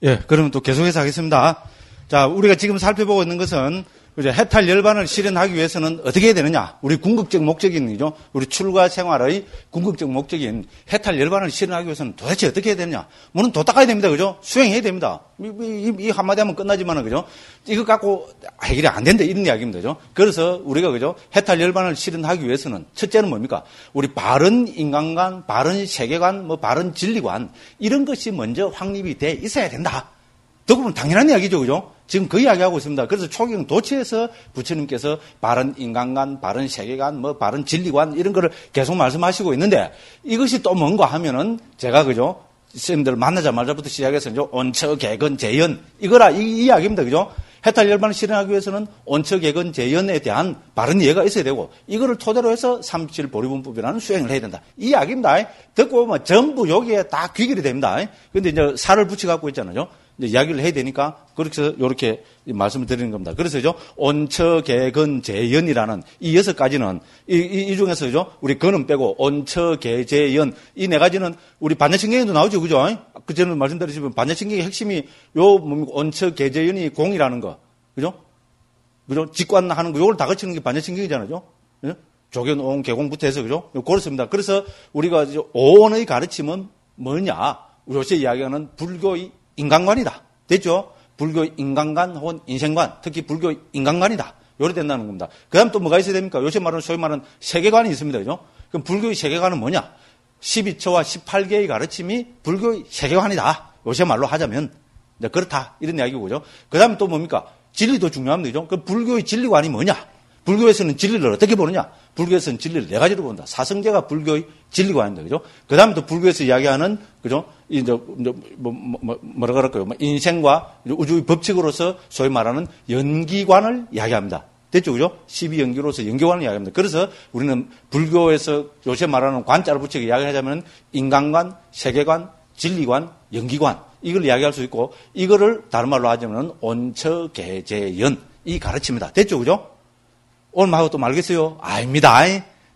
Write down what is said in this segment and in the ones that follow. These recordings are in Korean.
예, 그러면 또 계속해서 하겠습니다. 자, 우리가 지금 살펴보고 있는 것은 그죠? 해탈 열반을 실현하기 위해서는 어떻게 해야 되느냐? 우리 궁극적 목적인 거죠. 우리 출가 생활의 궁극적 목적인 해탈 열반을 실현하기 위해서는 도대체 어떻게 해야 되느냐? 물론 도 닦아야 됩니다. 그죠? 수행해야 됩니다. 이 한마디 하면 끝나지만은 그죠? 이거 갖고 해결이 안 된다 이런 이야기입니다. 그죠? 그래서 우리가 그죠? 해탈 열반을 실현하기 위해서는 첫째는 뭡니까? 우리 바른 인간관, 바른 세계관, 바른 진리관 이런 것이 먼저 확립이 돼 있어야 된다. 듣고 보면 당연한 이야기죠. 그죠? 지금 그 이야기하고 있습니다. 그래서 초경 도치에서 부처님께서 바른 인간관, 바른 세계관, 바른 진리관 이런 거를 계속 말씀하시고 있는데 이것이 또 뭔가 하면은 제가 그죠? 선생님들 만나자마자부터 시작해서 온처, 개근, 재연 이거라 이 이야기입니다. 그죠? 해탈 열반을 실현하기 위해서는 온처, 개근, 재연에 대한 바른 이해가 있어야 되고 이거를 토대로 해서 37 보리분법이라는 수행을 해야 된다. 이 이야기입니다. 듣고 보면 전부 여기에 다 귀결이 됩니다. 근데 이제 살을 붙여갖고 있잖아요. 이제 이야기를 해야 되니까 그렇게 이렇게 말씀을 드리는 겁니다. 그래서죠 온처, 개근, 재연이라는 이 6가지는 이 중에서죠 우리 근은 빼고 온처, 개, 재연 이 4가지는 우리 반야신경에도 나오죠, 그죠? 그 전에 말씀드렸지만 반야신경의 핵심이 요 온처, 개, 재연이 공이라는 거, 그죠? 그죠? 직관하는 거 요걸 다 거치는 게 반야신경이잖아요. 예? 조견, 온, 개공부터 해서 그죠? 그렇습니다. 그래서 우리가 오원의 가르침은 뭐냐? 우리 요새 이야기하는 불교의 인간관이다. 됐죠? 불교의 인간관 혹은 인생관, 특히 불교의 인간관이다. 요래 된다는 겁니다. 그 다음 또 뭐가 있어야 됩니까? 요새 말하는 소위 말하는 세계관이 있습니다. 그죠? 그럼 불교의 세계관은 뭐냐? 12처와 18개의 가르침이 불교의 세계관이다. 요새 말로 하자면. 그렇다. 이런 이야기고, 그죠? 그 다음에 또 뭡니까? 진리도 중요합니다. 그죠? 그 불교의 진리관이 뭐냐? 불교에서는 진리를 어떻게 보느냐? 불교에서는 진리를 4가지로 본다. 사성제가 불교의 진리관입니다. 그죠? 그 다음에 또 불교에서 이야기하는, 그죠? 뭐라 그럴까요? 인생과 우주의 법칙으로서 소위 말하는 연기관을 이야기합니다. 됐죠? 그죠? 12연기로서 연기관을 이야기합니다. 그래서 우리는 불교에서 요새 말하는 관자를 붙이고 이야기하자면 인간관, 세계관, 진리관, 연기관. 이걸 이야기할 수 있고, 이거를 다른 말로 하자면 온처, 개, 재, 연. 이 가르침이다. 됐죠? 그죠? 오늘 하고 또 말겠어요? 아닙니다.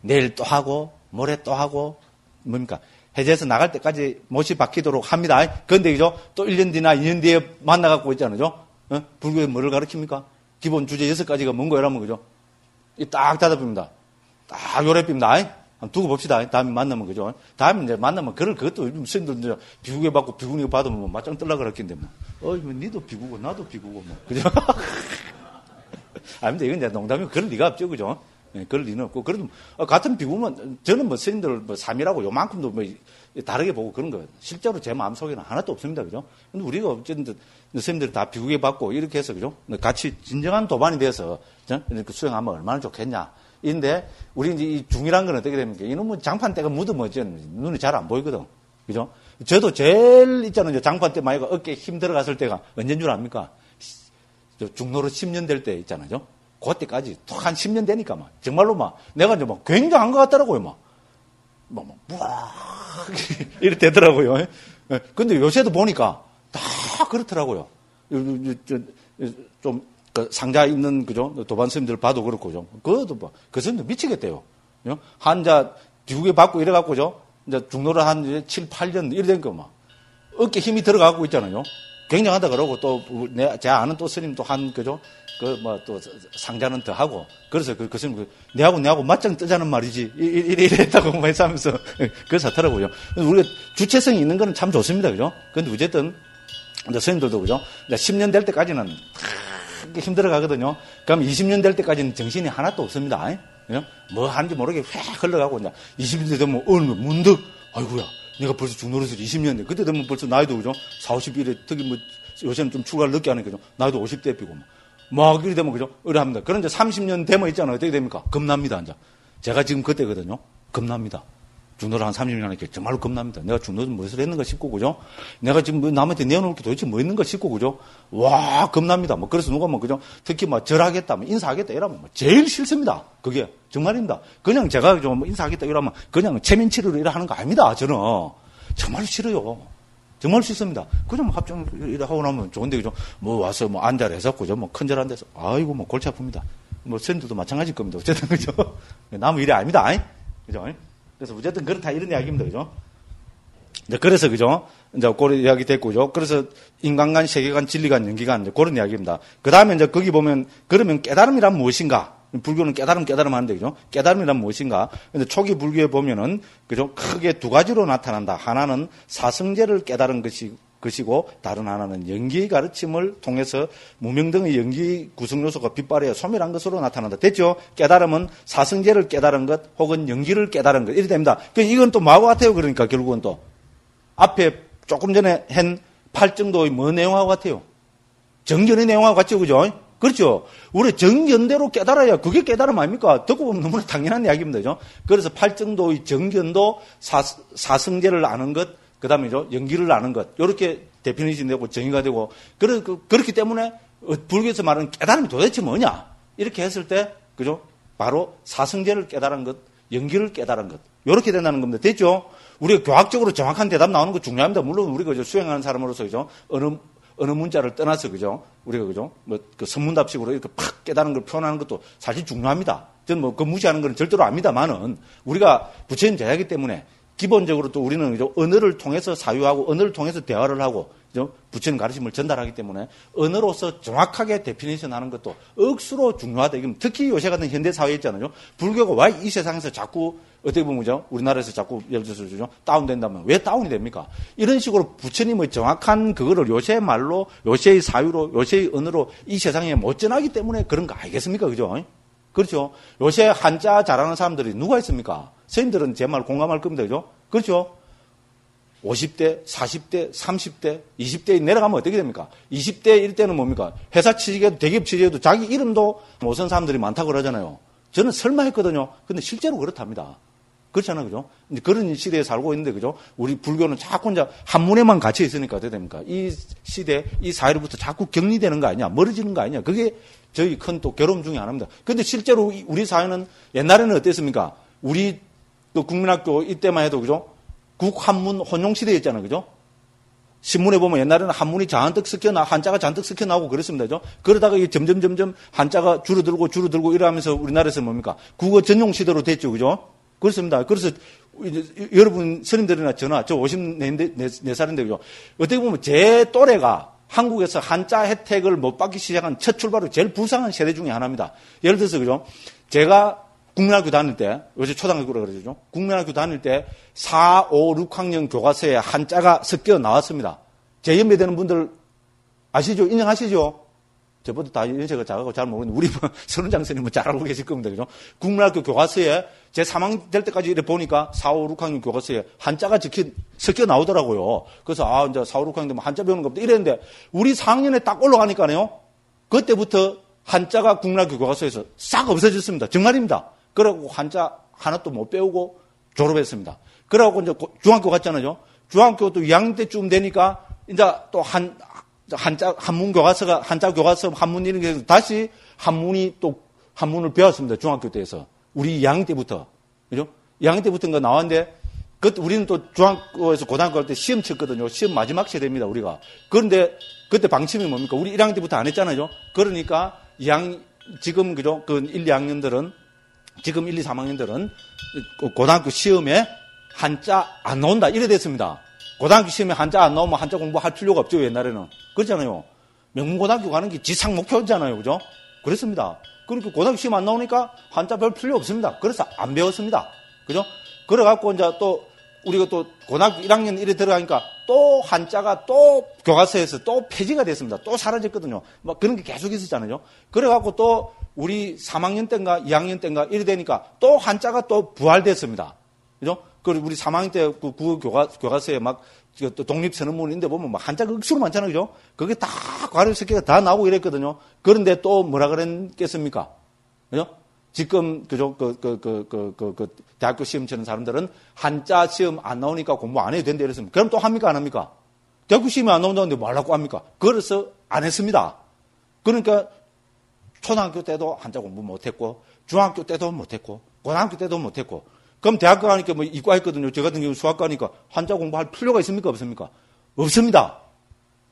내일 또 하고, 모레 또 하고, 뭡니까? 해제해서 나갈 때까지 못이 박히도록 합니다. 그런데, 그죠? 또 1년 뒤나 2년 뒤에 만나갖고 있잖아요. 불교에 뭐를 가르칩니까? 기본 주제 6가지가 뭔가 이러면, 그죠? 이 딱 닫아봅니다. 딱 요래 빕니다. 한번 두고 봅시다. 다음에 만나면, 그죠? 다음에 이제 만나면, 그것도 요즘 스님들 비구게 받고 비구니가 받으면 맞짱 뜰라 그랬긴데, 니도 비구고, 나도 비구고, 그죠? 아닙니다. 이건 이제 농담이고, 그럴 리가 없죠. 그죠? 네, 그럴 리는 없고. 그래도, 같은 비구면, 저는 스님들 3이라고 요만큼도 다르게 보고 그런 거예요. 실제로 제 마음속에는 하나도 없습니다. 그죠? 근데 우리가 어쨌든, 스님들이 다 비구게 받고, 이렇게 해서, 그죠? 같이 진정한 도반이 돼서, 이렇게 수행하면 얼마나 좋겠냐. 인데, 우리 이제 이 중이란 건 어떻게 됩니까? 이놈은 장판대가 묻으면 눈이 잘 안 보이거든. 그죠? 저도 제일 있잖아요. 장판대 마이가 어깨에 힘 들어갔을 때가 언제인 줄 압니까? 중노릇 10년 될 때 있잖아요. 그때까지 한 10년 되니까 정말로 내가 이제 굉장한 것 같더라고요. 이렇게 되더라고요. 근데 요새도 보니까 다 그렇더라고요. 좀 상자 있는 그죠 도반 스님들 봐도 그렇고죠. 그것도 그 스님들 미치겠대요. 한자 비구게 받고 이래갖고죠. 이제 중노릇 한 7, 8년 이래 되니까 어깨 힘이 들어가고 있잖아요. 굉장하다 그러고 또 제 아는 또 스님 또 그죠? 또 상자는 더 하고 그래서 그 스님 내하고 맞짱 뜨자는 말이지 이랬다고 말씀하면서 그래서 하더라고요. 우리가 주체성이 있는 거는 참 좋습니다. 그죠? 근데 어쨌든 이제 스님들도 그죠? 이제 10년 될 때까지는 힘들어 가거든요. 그럼 20년 될 때까지는 정신이 하나도 없습니다. 뭐 하는지 모르게 휙 흘러가고 이제 20년 되면 문득 아이고야. 내가 벌써 중노릇을 20년 돼. 그때 되면 벌써 나이도, 그죠? 40, 51에, 특히 요새는 좀 출가를 늦게 하니까, 그죠? 나이도 50대 피고, 이래 되면, 그죠? 이래 합니다. 그런데 30년 되면 있잖아요. 어떻게 됩니까? 겁납니다, 이제. 제가 지금 그때거든요. 겁납니다. 중노릇 한 30년 하니까 정말로 겁납니다. 내가 중노릇 무엇을 했는가 싶고, 그죠? 내가 지금 남한테 내어놓을 게 도대체 뭐 있는가 싶고, 그죠? 와, 겁납니다. 그래서 누가 그죠? 특히 절하겠다, 인사하겠다, 이러면 제일 싫습니다. 그게. 정말입니다. 그냥 제가 좀 인사하겠다, 이러면 그냥 체면치료를 이래 하는 거 아닙니다. 저는. 정말 싫어요. 정말 싫습니다. 그냥 합정 이래 하고 나면 좋은데, 그죠? 와서 앉아라 해서, 그죠? 큰절 안 돼서, 아이고, 골치 아픕니다. 스님들도 마찬가지일 겁니다. 어쨌든, 그죠? 남의 일이 아닙니다. 그죠? 그래서 어쨌든 그렇다 이런 이야기입니다. 그죠? 이제 그래서 그죠? 이제 그런 이야기 됐고죠. 그래서 인간관, 세계관, 진리관, 연기관 이제 그런 이야기입니다. 그 다음에 이제 거기 보면 그러면 깨달음이란 무엇인가? 불교는 깨달음 하는데 그죠? 깨달음이란 무엇인가? 근데 초기 불교에 보면은 그죠? 크게 두 가지로 나타난다. 하나는 사성제를 깨달은 것이고 다른 하나는 연기의 가르침을 통해서 무명 등의 연기 구성 요소가 빛발에 소멸한 것으로 나타난다. 됐죠? 깨달음은 사성제를 깨달은 것 혹은 연기를 깨달은 것 이렇게 됩니다. 이건 또 뭐하고 같아요? 그러니까 결국은 또 앞에 조금 전에 한 팔정도의 뭐 내용하고 같아요? 정견의 내용하고 같죠? 그죠? 그렇죠? 우리 정견대로 깨달아야 그게 깨달음 아닙니까? 듣고 보면 너무나 당연한 이야기입니다. 그죠? 그래서 팔정도의 정견도 사성제를 아는 것, 그 다음에 연기를 아는 것, 이렇게 데피니션이 되고 정의가 되고, 그렇기 때문에 불교에서 말하는 깨달음이 도대체 뭐냐? 이렇게 했을 때, 그죠? 바로 사성제를 깨달은 것, 연기를 깨달은 것. 이렇게 된다는 겁니다. 됐죠? 우리가 교학적으로 정확한 대답 나오는 거 중요합니다. 물론 우리가 수행하는 사람으로서, 그죠? 어느 문자를 떠나서, 그죠? 우리가, 그죠? 그 선문답식으로 이렇게 팍 깨달은 걸 표현하는 것도 사실 중요합니다. 저는 그 무시하는 건 절대로 압니다만은, 우리가 부처님 제자이기 때문에, 기본적으로 또 우리는, 그죠? 언어를 통해서 사유하고, 언어를 통해서 대화를 하고, 그죠? 부처님 가르침을 전달하기 때문에, 언어로서 정확하게 데피니션 하는 것도 억수로 중요하다. 특히 요새 같은 현대 사회에 있잖아요. 불교가 왜 이 세상에서 자꾸, 어떻게 보면, 그죠? 우리나라에서 자꾸, 예를 들어서, 그죠? 다운된다면 왜 다운이 됩니까? 이런 식으로 부처님의 정확한 그거를 요새 말로, 요새의 사유로, 요새의 언어로 이 세상에 못 전하기 때문에 그런 거 아니겠습니까? 그죠? 그렇죠? 요새 한자 잘하는 사람들이 누가 있습니까? 선생님들은 제 말 공감할 겁니다. 그죠? 그렇죠? 50대, 40대, 30대, 20대 내려가면 어떻게 됩니까? 20대, 1대는 뭡니까? 회사 취직해도 대기업 취직해도 자기 이름도 못 쓴 사람들이 많다고 그러잖아요. 저는 설마 했거든요. 근데 실제로 그렇답니다. 그렇잖아요. 그죠? 이제 그런 시대에 살고 있는데, 그죠? 우리 불교는 자꾸 이제 한문에만 갇혀 있으니까 어떻게 됩니까? 이 시대, 이 사회로부터 자꾸 격리되는 거 아니냐? 멀어지는 거 아니냐? 그게 저희 큰 또 괴로움 중에 하나입니다. 근데 실제로 우리 사회는 옛날에는 어땠습니까? 우리 또 국민학교 이때만 해도, 그죠? 국한문 혼용 시대였잖아요. 그죠? 신문에 보면 옛날에는 한문이 잔뜩 한자가 잔뜩 섞여 나오고 그랬습니다. 그죠? 그러다가 이게 점점 한자가 줄어들고 이러면서 우리나라에서는 뭡니까? 국어 전용 시대로 됐죠. 그죠? 그렇습니다. 그래서 여러분 스님들이나 저나 저 54살인데 그죠? 어떻게 보면 제 또래가 한국에서 한자 혜택을 못 받기 시작한 첫 출발로 제일 불쌍한 세대 중에 하나입니다. 예를 들어서 그죠? 제가 국민학교 다닐 때, 요새 초등학교라 그러죠. 국민학교 다닐 때 4, 5, 6학년 교과서에 한자가 섞여 나왔습니다. 제 연배 되는 분들 아시죠? 인정하시죠? 저보다 다 연세가 작아서 잘 모르는데 우리 선원장 선생님은 잘 알고 계실 겁니다. 그죠? 국민학교 교과서에 제 3학년 될 때까지 이렇게 보니까 4, 5, 6학년 교과서에 한자가 섞여 나오더라고요. 그래서 이제 4, 5, 6학년 되면 한자 배우는 겁니다. 이랬는데 우리 4학년에 딱 올라가니까요. 그때부터 한자가 국민학교 교과서에서 싹 없어졌습니다. 정말입니다. 그러고 한자 하나도 못 배우고 졸업했습니다. 그러고 이제 중학교 갔잖아요. 중학교도 2학년 때쯤 되니까 이제 또 한문 교과서가 한자 교과서 한문 이런 게 다시 한문을 배웠습니다. 중학교 때에서 우리 2학년 때부터 그죠? 2학년 때부터인가 나왔는데 우리는 또 중학교에서 고등학교 갈 때 시험 쳤거든요. 시험 마지막 세대입니다. 우리가 그런데 그때 방침이 뭡니까? 우리 1학년 때부터 안 했잖아요. 그러니까 지금 그죠? 그 1, 2학년들은 지금 1, 2, 3학년들은 고등학교 시험에 한자 안 나온다. 이래 됐습니다. 고등학교 시험에 한자 안 나오면 한자 공부할 필요가 없죠. 옛날에는. 그렇잖아요. 명문고등학교 가는 게 지상 목표잖아요. 그죠? 그렇습니다. 그러니까 고등학교 시험 안 나오니까 한자 배울 필요 없습니다. 그래서 안 배웠습니다. 그죠? 그래갖고 이제 또 우리가 또 고등학교 1학년 이래 들어가니까 또 한자가 또 교과서에서 또 폐지가 됐습니다. 또 사라졌거든요. 막 그런 게 계속 있었잖아요. 그래갖고 또 우리 3학년 때인가 2학년 때인가 이래 되니까 또 한자가 또 부활됐습니다. 그죠? 그리고 우리 3학년 때 그 국어 교과서에 막 또 독립선언문인데 보면 막 한자가 억수로 많잖아요. 그죠? 그게 다 과로 새끼가 다 나오고 이랬거든요. 그런데 또 뭐라 그랬겠습니까? 그죠? 지금, 그죠? 대학교 시험 치는 사람들은 한자 시험 안 나오니까 공부 안 해도 된다 이랬습니다. 그럼 또 합니까? 안 합니까? 대학교 시험이 안 나온다는데 뭐 하려고 합니까? 그래서 안 했습니다. 그러니까 초등학교 때도 한자 공부 못 했고, 중학교 때도 못 했고, 고등학교 때도 못 했고, 그럼 대학교 가니까 뭐 이과 했거든요. 저 같은 경우 수학과니까 한자 공부할 필요가 있습니까? 없습니까? 없습니다.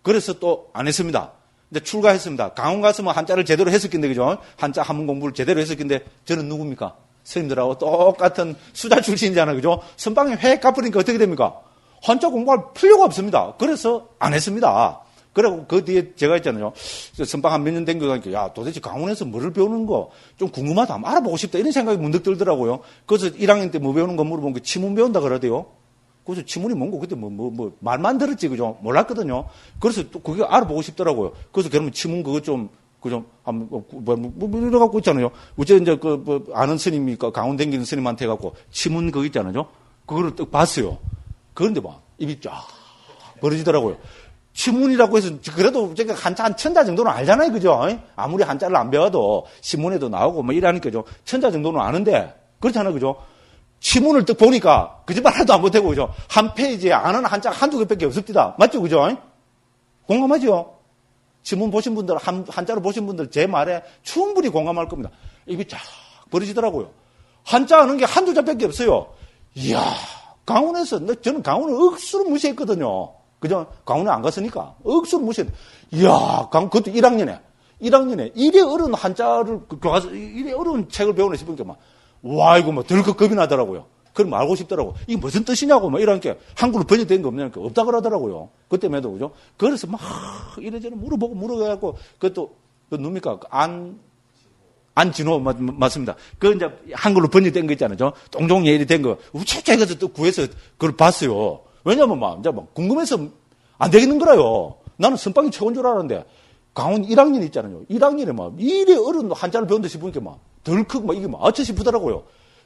그래서 또 안 했습니다. 이제 출가했습니다. 강원 가서 뭐 한자를 제대로 했을 건데, 그죠? 한자 한문 공부를 제대로 했을 건데, 저는 누굽니까? 스님들하고 똑같은 수자 출신이잖아요. 그죠? 선방에 획 갚으니까 어떻게 됩니까? 한자 공부할 필요가 없습니다. 그래서 안 했습니다. 그리고 그 뒤에 제가 있잖아요. 선방 한 몇 년 된 거 가니까, 야, 도대체 강원에서 뭐를 배우는 거 좀 궁금하다. 한번 알아보고 싶다. 이런 생각이 문득 들더라고요. 그래서 1학년 때 뭐 배우는 거 물어보면 그 치문 배운다 그러대요. 그래서 치문이 뭔고? 그때 말만 들었지, 그죠? 몰랐거든요. 그래서 또 그게 알아보고 싶더라고요. 그래서 그러면 치문 그거 좀, 한번, 이래갖고 있잖아요. 어째 이제 아는 스님이, 강원 댕기는 스님한테 해갖고 치문 그거 있잖아요. 그거를 딱 봤어요. 그런데 입이 쫙 벌어지더라고요. 치문이라고 해서 그래도 제가 한자 한 천자 정도는 알잖아요, 그죠? 아무리 한자를 안 배워도 신문에도 나오고 이러니까죠. 천자 정도는 아는데 그렇잖아요, 그죠? 치문을 딱 보니까 거짓말 하나도 안 못하고, 그죠? 한 페이지에 아는 한자 한두 개밖에 없습니다. 맞죠, 그죠? 공감하죠? 치문 보신 분들, 한자를 보신 분들 제 말에 충분히 공감할 겁니다. 입이 쫙 벌어지더라고요. 한자 아는 게 한두 자밖에 없어요. 이야, 강원에서 저는 강원을 억수로 무시했거든요. 그죠? 강원에 안 갔으니까. 억수로 무시했. 이야, 그것도 1학년에 이래 어려운 한자를, 이래 어려운 책을 배우는 싶으니까 와, 이거 덜컥 겁이 나더라고요. 그럼 알고 싶더라고. 이게 무슨 뜻이냐고, 이러니까 한글로 번역된 거 없냐니까 없다 그러더라고요. 그때에도, 그죠? 그래서 이래저래 물어가지고, 그것도, 누굽니까? 안진호, 맞습니다. 그 이제 한글로 번역된 거 있잖아요. 동종예일이 된 거. 우체국에 가서 또 구해서 그걸 봤어요. 왜냐면 이제 궁금해서 안 되겠는 거라요. 나는 선빵이 최고인 줄 알았는데, 강원 1학년 있잖아요. 1학년에 이래 어려운 한자를 배운다 싶으니까 덜컥 이게 어쩌 싶더라고요.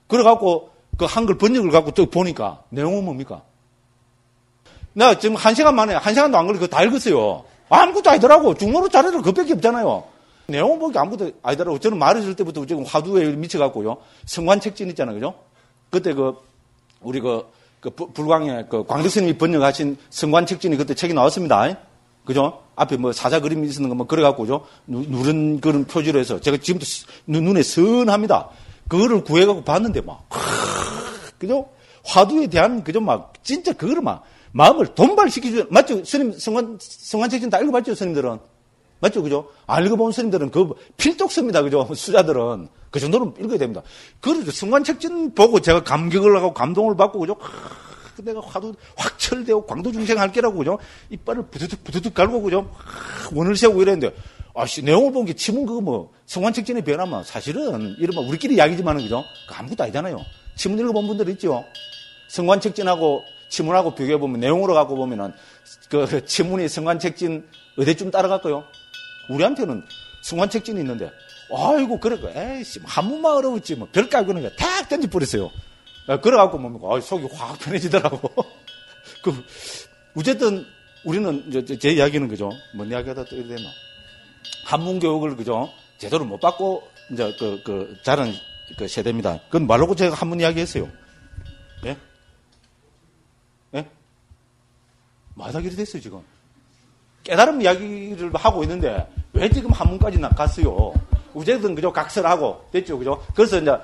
그래갖고 그 한글 번역을 갖고 또 보니까 내용은 뭡니까? 내가 지금 1시간 만에, 1시간도 안 걸리고 그거 다 읽었어요. 아무것도 아니더라고. 중로로 자료를 그것밖에 없잖아요. 내용은 보니까 아무것도 아니더라고. 저는 말해줄 때부터 지금 화두에 미쳐갖고요. 성관책진 있잖아요. 그죠? 그때 우리 불광에 광덕 스님이 번역하신 성관책진이 그때 책이 나왔습니다. 그죠? 앞에 사자 그림이 있는 거 그래갖고, 그죠? 누른 그런 표지로 해서 제가 지금도 눈에 선합니다. 그거를 구해갖고 봤는데 그죠? 화두에 대한 그죠? 진짜 그거를 마음을 돈발시키죠. 맞죠? 스님 성관책진 다 읽어봤죠? 스님들은. 맞죠? 그죠? 안 읽어본 스님들은 그 필독 씁니다. 그죠? 수자들은. 그 정도는 읽어야 됩니다. 그래서 성관책진 보고 제가 감격을 하고 감동을 받고, 그죠? 내가 화두 확철되고 광도중생 할 게라고, 그죠? 이빨을 부두둑 갈고, 그죠? 원을 세우고 이랬는데, 내용을 본 게 치문 성관책진의 변화만 사실은 이런 우리끼리 이야기지만은, 그죠? 아무것도 아니잖아요. 치문 읽어본 분들 있죠? 성관책진하고 치문하고 비교해보면 내용으로 갖고 보면은 치문이 성관책진 어디쯤 따라갈까요? 우리한테는 성관책진이 있는데, 아이고, 에이씨, 한문만 어려웠지, 별거 아니고 그냥 탁 던져버렸어요. 그래갖고 속이 확 편해지더라고. 어쨌든, 우리는, 제 이야기는, 그죠? 뭔 이야기하다 또 이래 되나? 한문 교육을, 그죠? 제대로 못 받고, 이제, 자란, 세대입니다. 그건 말로 제가 한문 이야기 했어요. 예? 예? 마다길이 됐어요, 지금. 깨달음 이야기를 하고 있는데, 왜 지금 한문까지 갔어요? 어쨌든, 그죠? 각설하고, 됐죠, 그죠? 그래서 이제,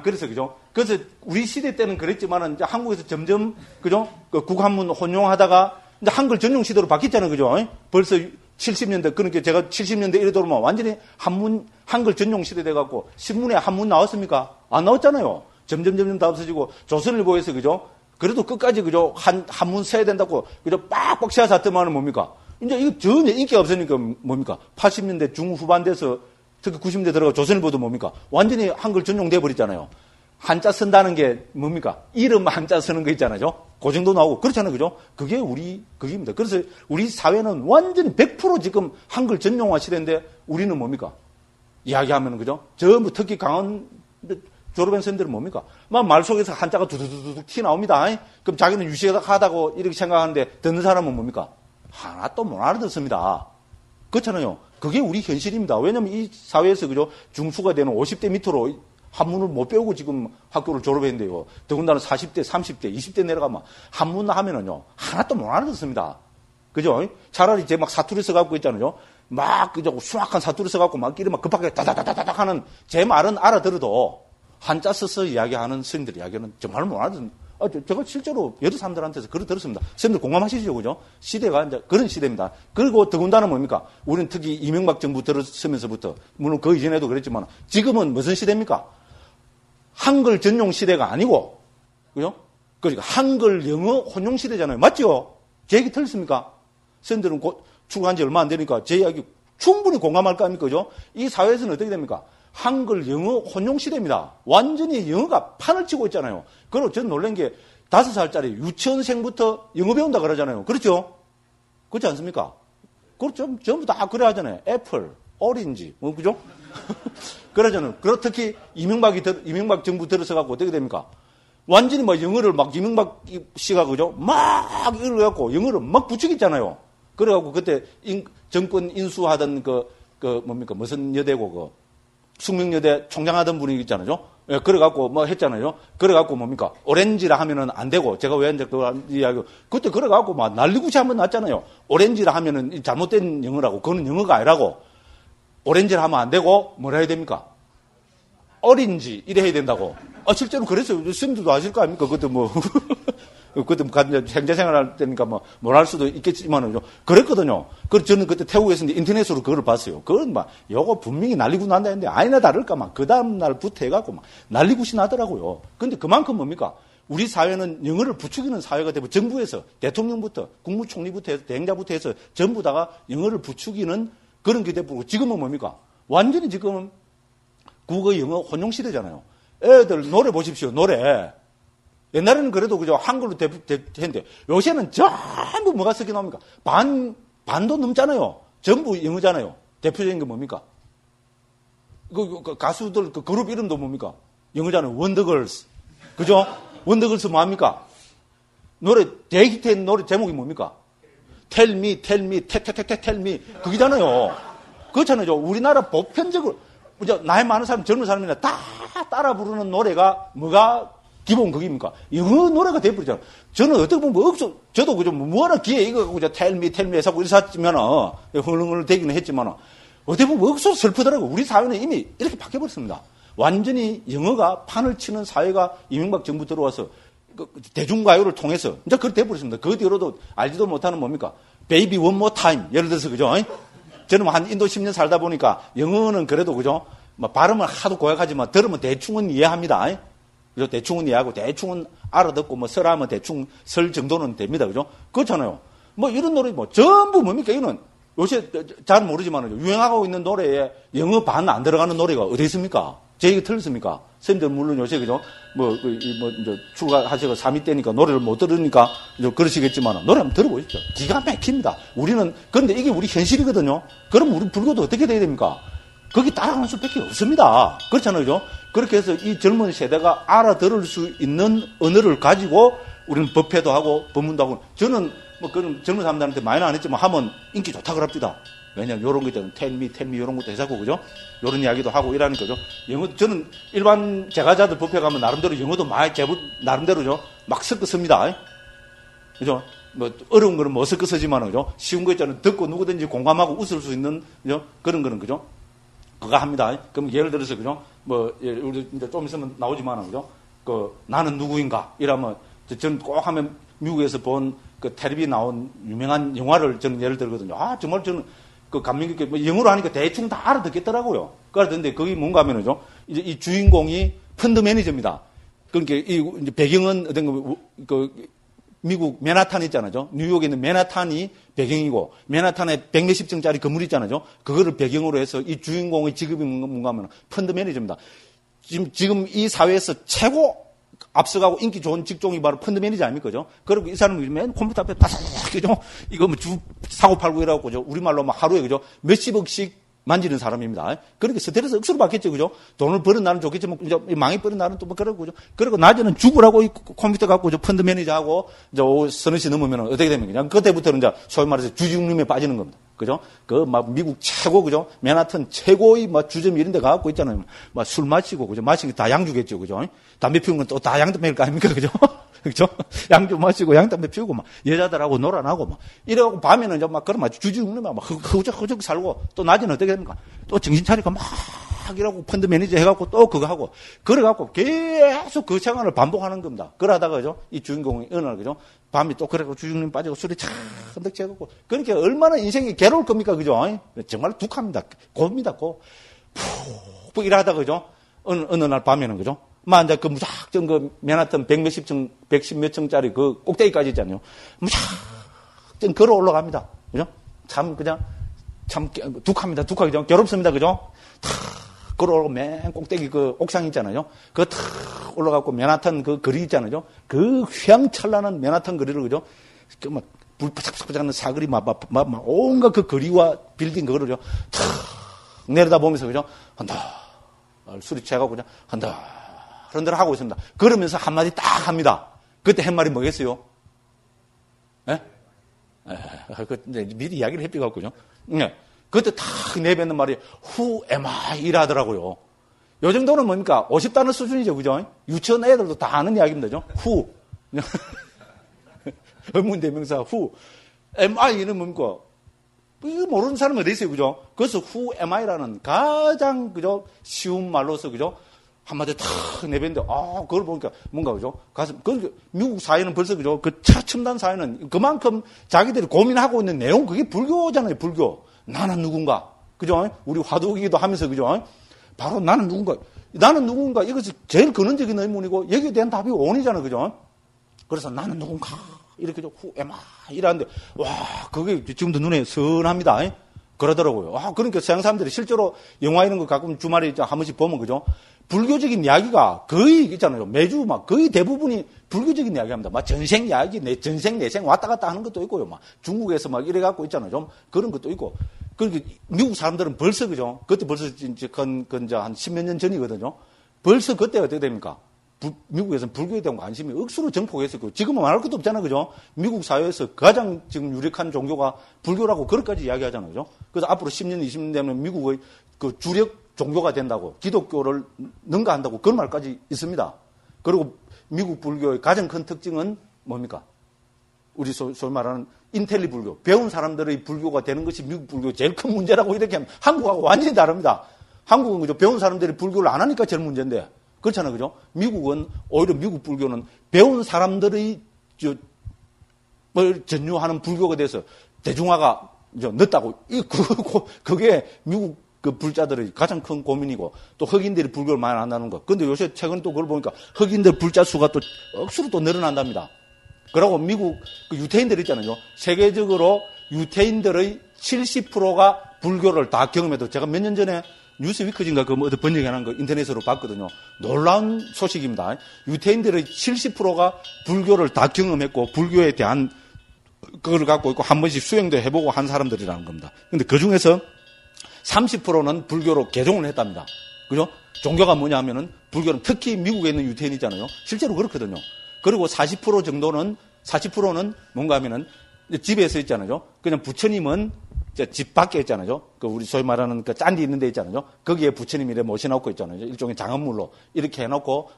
그래서, 그죠? 그래서 우리 시대 때는 그랬지만은 이제 한국에서 점점, 그죠? 국한문 혼용하다가 이제 한글 전용 시대로 바뀌었잖아요, 그죠? 벌써 70년대, 그러니까 제가 70년대 이래 돌면 완전히 한글 전용 시대 돼갖고 신문에 한문 나왔습니까? 안 나왔잖아요. 점점 다 없어지고 조선일보에서, 그죠? 그래도 끝까지, 그죠? 한문 써야 된다고, 그죠? 빡빡 씌워놨더만은 뭡니까? 이제 이거 전혀 인기가 없으니까 뭡니까? 80년대 중후반 돼서 특히 90년대 들어가 조선일보도 뭡니까? 완전히 한글 전용 돼버렸잖아요. 한자 쓴다는 게 뭡니까? 이름 한자 쓰는 거 있잖아요. 그 정도 나오고. 그렇잖아요. 그죠? 그게 그게입니다. 그래서 우리 사회는 완전히 100% 지금 한글 전용화 시대인데 우리는 뭡니까? 이야기하면, 그죠? 전부 특히 강원 졸업한 선생님들은 뭡니까? 말 속에서 한자가 두두두둑 튀 나옵니다. 그럼 자기는 유식하다고 이렇게 생각하는데 듣는 사람은 뭡니까? 하나도 못 알아듣습니다. 그렇잖아요. 그게 우리 현실입니다. 왜냐면 이 사회에서, 그죠? 중수가 되는 50대 밑으로 한문을 못 배우고 지금 학교를 졸업했는데요. 더군다나 40대, 30대, 20대 내려가면 한문 하면은요, 하나도 못 알아듣습니다. 그죠? 차라리 제 사투리 써갖고 있잖아요. 그죠? 수학한 사투리 써갖고 이래 급하게 다다다다닥 하는 제 말은 알아들어도 한자 써서 이야기하는 스님들 이야기는 정말 못 알아듣습니다. 제가 실제로 여러 사람들한테서 그걸 들었습니다. 스님들 공감하시죠? 그죠? 시대가 이제 그런 시대입니다. 그리고 더군다나 뭡니까? 우리는 특히 이명박 정부 들어서면서부터, 물론 그 이전에도 그랬지만, 지금은 무슨 시대입니까? 한글 전용 시대가 아니고, 그죠? 그러니까 한글, 영어 혼용 시대잖아요. 맞죠? 제 얘기 틀렸습니까? 선생님들은 곧 출근한 지 얼마 안 되니까 제 이야기 충분히 공감할 거 아닙니까? 그죠? 이 사회에서는 어떻게 됩니까? 한글, 영어 혼용 시대입니다. 완전히 영어가 판을 치고 있잖아요. 그리고 저는 놀란 게 5살짜리 유치원생부터 영어 배운다 그러잖아요. 그렇죠? 그렇지 않습니까? 그렇죠. 전부 다 그래 하잖아요. 애플, 오렌지, 그죠? 그러잖아요. 그리고 특히 이명박 정부 들어서갖고 어떻게 됩니까? 완전히 막 영어를 막 이명박 씨가 그죠? 막 이래갖고 영어를 막 부추겼잖아요. 그래갖고 그때 정권 인수하던 뭡니까? 무슨 여대고 숙명여대 총장 하던 분이 있잖아요. 예, 그래갖고 뭐 했잖아요. 그래갖고 뭡니까? 오렌지라 하면은 안 되고, 제가 왜 이제 그거 이야기, 그때 그래갖고 막 난리구시 한번 났잖아요. 오렌지라 하면은 잘못된 영어라고, 그거는 영어가 아니라고. 오렌지라 하면 안 되고, 뭐라 해야 됩니까? 어린지, 이래 해야 된다고. 실제로 그랬어요. 스님들도 아실 거 아닙니까? 그것도 뭐, 그때 행자생활 할 때니까 뭘 할 수도 있겠지만, 그랬거든요. 그래서 저는 그때 태국에서 인터넷으로 그걸 봤어요. 그건 요거 분명히 난리구 난다 했는데, 아니나 다를까 그 다음날부터 해갖고 난리구시 나더라고요. 근데 그만큼 뭡니까? 우리 사회는 영어를 부추기는 사회가 되고, 정부에서, 대통령부터, 국무총리부터 해서, 대행자부터 해서 전부 다가 영어를 부추기는 그런 게 되고, 지금은 뭡니까? 완전히 지금은 국어, 영어 혼용 시대잖아요. 애들 노래 보십시오, 노래. 옛날에는 그래도 그죠 한글로 했는데 요새는 전부 뭐가 섞여 나옵니까? 반도 넘잖아요. 전부 영어잖아요. 대표적인 게 뭡니까? 그 가수들 그 그룹 이름도 뭡니까? 영어잖아요. 원더걸스. 그죠? 원더걸스 뭐합니까? 노래 대히트한 노래 제목이 뭡니까? Tell me, tell me, tell me. 그게잖아요. 그렇잖아요. 우리나라 보편적으로 나이 많은 사람, 젊은 사람이나 다 따라 부르는 노래가 뭐가 기본 그게입니까? 영어 노래가 돼버리잖아. 저는 어떻게 보면 저도 그죠 뭐하나 기에 이거 그죠 tell me 해서 이랬으면 흥얼흥얼 되기는 했지만 어떻게 보면 억수로 슬프더라고. 우리 사회는 이미 이렇게 바뀌어버렸습니다. 완전히 영어가 판을 치는 사회가 이명박 정부 들어와서 대중가요를 통해서 이제 그렇게 돼버렸습니다. 그 뒤로도 알지도 못하는 뭡니까? Baby one more time. 예를 들어서 그죠? 저는 한 인도 10년 살다 보니까 영어는 그래도 그죠? 발음은 하도 고약하지만 들으면 대충은 이해합니다. 그죠? 대충은 이해하고 대충은 알아듣고 설하면 대충 설 정도는 됩니다. 그죠? 그렇잖아요. 이런 노래 전부 뭡니까? 이거는 요새 잘 모르지만 유행하고 있는 노래에 영어 반 안 들어가는 노래가 어디 있습니까? 제 얘기 틀렸습니까? 선생님들 물론 요새 그죠? 이제 출가하시고 3위 때니까 노래를 못 들으니까 그러시겠지만 노래 한번 들어보십시오. 기가 막힙니다. 우리는 그런데 이게 우리 현실이거든요. 그럼 우리 불교도 어떻게 돼야 됩니까? 거기 따라가는 수밖에 없습니다. 그렇잖아요. 그죠? 그렇게 해서 이 젊은 세대가 알아들을 수 있는 언어를 가지고 우리는 법회도 하고 법문도 하고 저는 그런 젊은 사람들한테 많이는 안 했지만 하면 인기 좋다 그럽니다. 왜냐면 요런 거 있잖아요. tell me 요런 것도 해자고 그죠? 요런 이야기도 하고 이러는 거죠. 영어 저는 일반 제가자들 법회 가면 나름대로 영어도 많이 나름대로죠. 막 섞어 씁니다. 그죠? 어려운 거는 못 섞어 쓰지만 그죠? 쉬운 거 있잖아요. 듣고 누구든지 공감하고 웃을 수 있는 그죠? 그런 거는 그죠? 그거 합니다. 그럼 예를 들어서 그죠? 우리 이제 좀 있으면 나오지만 그죠? 나는 누구인가? 이러면 저는 꼭 하면 미국에서 본 텔레비 나온 유명한 영화를 저는 예를 들거든요. 정말 저는 감명 깊게 영어로 하니까 대충 다 알아듣겠더라고요. 그러던데 거기 뭔가 하면은요. 이제 이 주인공이 펀드 매니저입니다. 그러니까 이 배경은 어떤 미국 맨하탄 있잖아요. 뉴욕에 있는 맨하탄이 배경이고 맨하탄에 100몇십 층짜리 건물 있잖아요. 그거를 배경으로 해서 이 주인공의 직업이 뭔가 하면 펀드 매니저입니다. 지금 이 사회에서 최고 앞서가고 인기 좋은 직종이 바로 펀드 매니저 아닙니까? 그죠? 그리고 이 사람은 맨 컴퓨터 앞에 바삭, 그죠? 이거 사고 팔고 이러고, 그죠? 우리말로 하루에, 그죠? 몇십억씩 만지는 사람입니다. 그러니까 스트레스 억수로 받겠죠, 그죠? 돈을 버는 날은 좋겠지만, 망이 버는 날은 또 그러고, 그죠? 그리고 낮에는 죽으라고 컴퓨터 갖고, 펀드 매니저하고, 이제 서너 시 넘으면 어떻게 되면 그냥 그때부터는 이제 소위 말해서 주중림에 빠지는 겁니다. 그죠? 미국 최고, 그죠? 맨하튼 최고의 주점 이런 데 가갖고 있잖아요. 술 마시고, 그죠? 마시는 게 다 양주겠죠, 그죠? 담배 피우는 건 또 다 양담배일 거 아닙니까, 그죠? 그죠? 양주 마시고, 양담배 피우고, 여자들하고 놀아나고, 이래갖고 밤에는 이제 그러면 주중림에 허적 살고, 또 낮에는 어떻게 됩니까? 또 정신 차리고 이라고 펀드 매니저 해갖고 또 그거 하고, 그래갖고 계속 그 생활을 반복하는 겁니다. 그러다가, 그죠? 이 주인공이 어느 날, 그죠? 밤에 또 그래갖고 주중림 빠지고 술이 찬득 채갖고. 그러니까 얼마나 인생이 괴로울 겁니까, 그죠? 정말 독합니다. 곱니다, 고. 푹 일하다가, 그죠? 어느 날 밤에는, 그죠? 이제 그 무작정 그 맨하튼 110몇 층짜리 그 꼭대기까지 있잖아요. 무작정 걸어 올라갑니다. 그죠? 참 둑합니다. 그죠? 괴롭습니다. 그죠? 탁 걸어 올라가고 맨 꼭대기 그 옥상 있잖아요. 그거 탁 올라가고 맨하튼 그 거리 있잖아요. 그 휘황찬란한 맨하튼 거리를, 그죠? 그 막 불 바삭바삭 하는 사거리 막 온갖 그 거리와 빌딩 그거를요. 탁 내려다 보면서, 그죠? 한다. 술이 취해가고 그냥 한다. 그런 대로 하고 있습니다. 그러면서 한마디 딱 합니다. 그때 한 말이 뭐겠어요? 예? 미리 이야기를 해피갖고요. 예. 그때 딱 내뱉는 말이 Who am I? 이라더라고요. 요 정도는 뭡니까? 50단어 수준이죠. 그죠? 유치원 애들도 다 아는 이야기입니다. 그죠? Who. 의문대명사 Who. am I는 뭡니까? 이거 모르는 사람은 어디 있어요. 그죠? 그래서 Who am I라는 가장, 그죠? 쉬운 말로서, 그죠? 한마디 탁 내뱉는데, 그걸 보니까 뭔가, 그죠? 가슴, 미국 사회는 벌써, 그죠? 그 차첨단 사회는 그만큼 자기들이 고민하고 있는 내용, 그게 불교잖아요, 불교. 나는 누군가. 그죠? 우리 화두기도 하면서, 그죠? 바로 나는 누군가. 이것이 제일 근원적인 의문이고, 여기에 대한 답이 온이잖아요, 그죠? 그래서 나는 누군가. 이렇게, Who am I? 이라는데, 와, 그게 지금도 눈에 선합니다. 그러더라고요. 그러니까 서양 사람들이 실제로 영화 이런 거 가끔 주말에 한 번씩 보면, 그죠? 불교적인 이야기가 거의 있잖아요. 매주 거의 대부분이 불교적인 이야기 합니다. 전생 이야기, 전생, 내생 왔다 갔다 하는 것도 있고요. 중국에서 이래 갖고 있잖아요. 좀 그런 것도 있고. 그러니까 미국 사람들은 벌써, 그죠? 그때 벌써 이제 한 10몇 년 전이거든요. 벌써 그때 어떻게 됩니까? 미국에서는 불교에 대한 관심이 억수로 증폭했었고, 지금은 말할 것도 없잖아요. 그죠? 미국 사회에서 가장 지금 유력한 종교가 불교라고 그렇게까지 이야기하잖아요. 그죠? 그래서 앞으로 10년, 20년 되면 미국의 그 주력 종교가 된다고, 기독교를 능가한다고 그런 말까지 있습니다. 그리고 미국 불교의 가장 큰 특징은 뭡니까? 우리 소위 말하는 인텔리 불교. 배운 사람들의 불교가 되는 것이 미국 불교의 제일 큰 문제라고 이렇게 하면 한국하고 완전히 다릅니다. 한국은, 그죠? 배운 사람들이 불교를 안 하니까 제일 문제인데. 그렇잖아요. 그죠? 미국은, 오히려 미국 불교는 배운 사람들의 전유하는 불교가 돼서 대중화가 늦다고. 그게 미국 그 불자들의 가장 큰 고민이고, 또 흑인들이 불교를 많이 한다는 거. 근데 요새 최근 또 그걸 보니까 흑인들 불자 수가 또 억수로 또 늘어난답니다. 그러고 미국 그 유태인들 있잖아요. 세계적으로 유태인들의 70%가 불교를 다 경험해도, 제가 몇 년 전에 뉴스위크인가 그 어디 번역해놓은 거 인터넷으로 봤거든요. 놀라운 소식입니다. 유태인들의 70%가 불교를 다 경험했고, 불교에 대한 그걸 갖고 있고, 한 번씩 수행도 해보고 한 사람들이라는 겁니다. 근데 그 중에서 30%는 불교로 개종을 했답니다. 그죠? 종교가 뭐냐 하면은, 불교는 특히 미국에 있는 유태인이잖아요. 실제로 그렇거든요. 그리고 40%는 뭔가 하면은, 집에서 있잖아요. 그냥 부처님은 집 밖에 있잖아요. 그 우리 소위 말하는 그 짠디 있는 데 있잖아요. 거기에 부처님 이래 모셔놓고 있잖아요. 일종의 장엄물로 이렇게 해놓고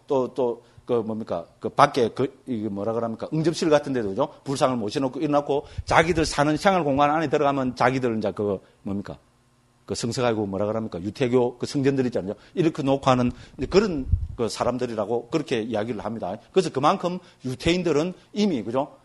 그 밖에 이게 뭐라 그럽니까? 응접실 같은 데도, 그죠? 불상을 모셔놓고 일어나고, 자기들 사는 생활 공간 안에 들어가면 자기들 이제 그 성서가고 뭐라 그럽니까? 유태교 그 성전들 있잖아요. 이렇게 놓고 하는 그런 그 사람들이라고 그렇게 이야기를 합니다. 그래서 그만큼 유태인들은 이미, 그죠?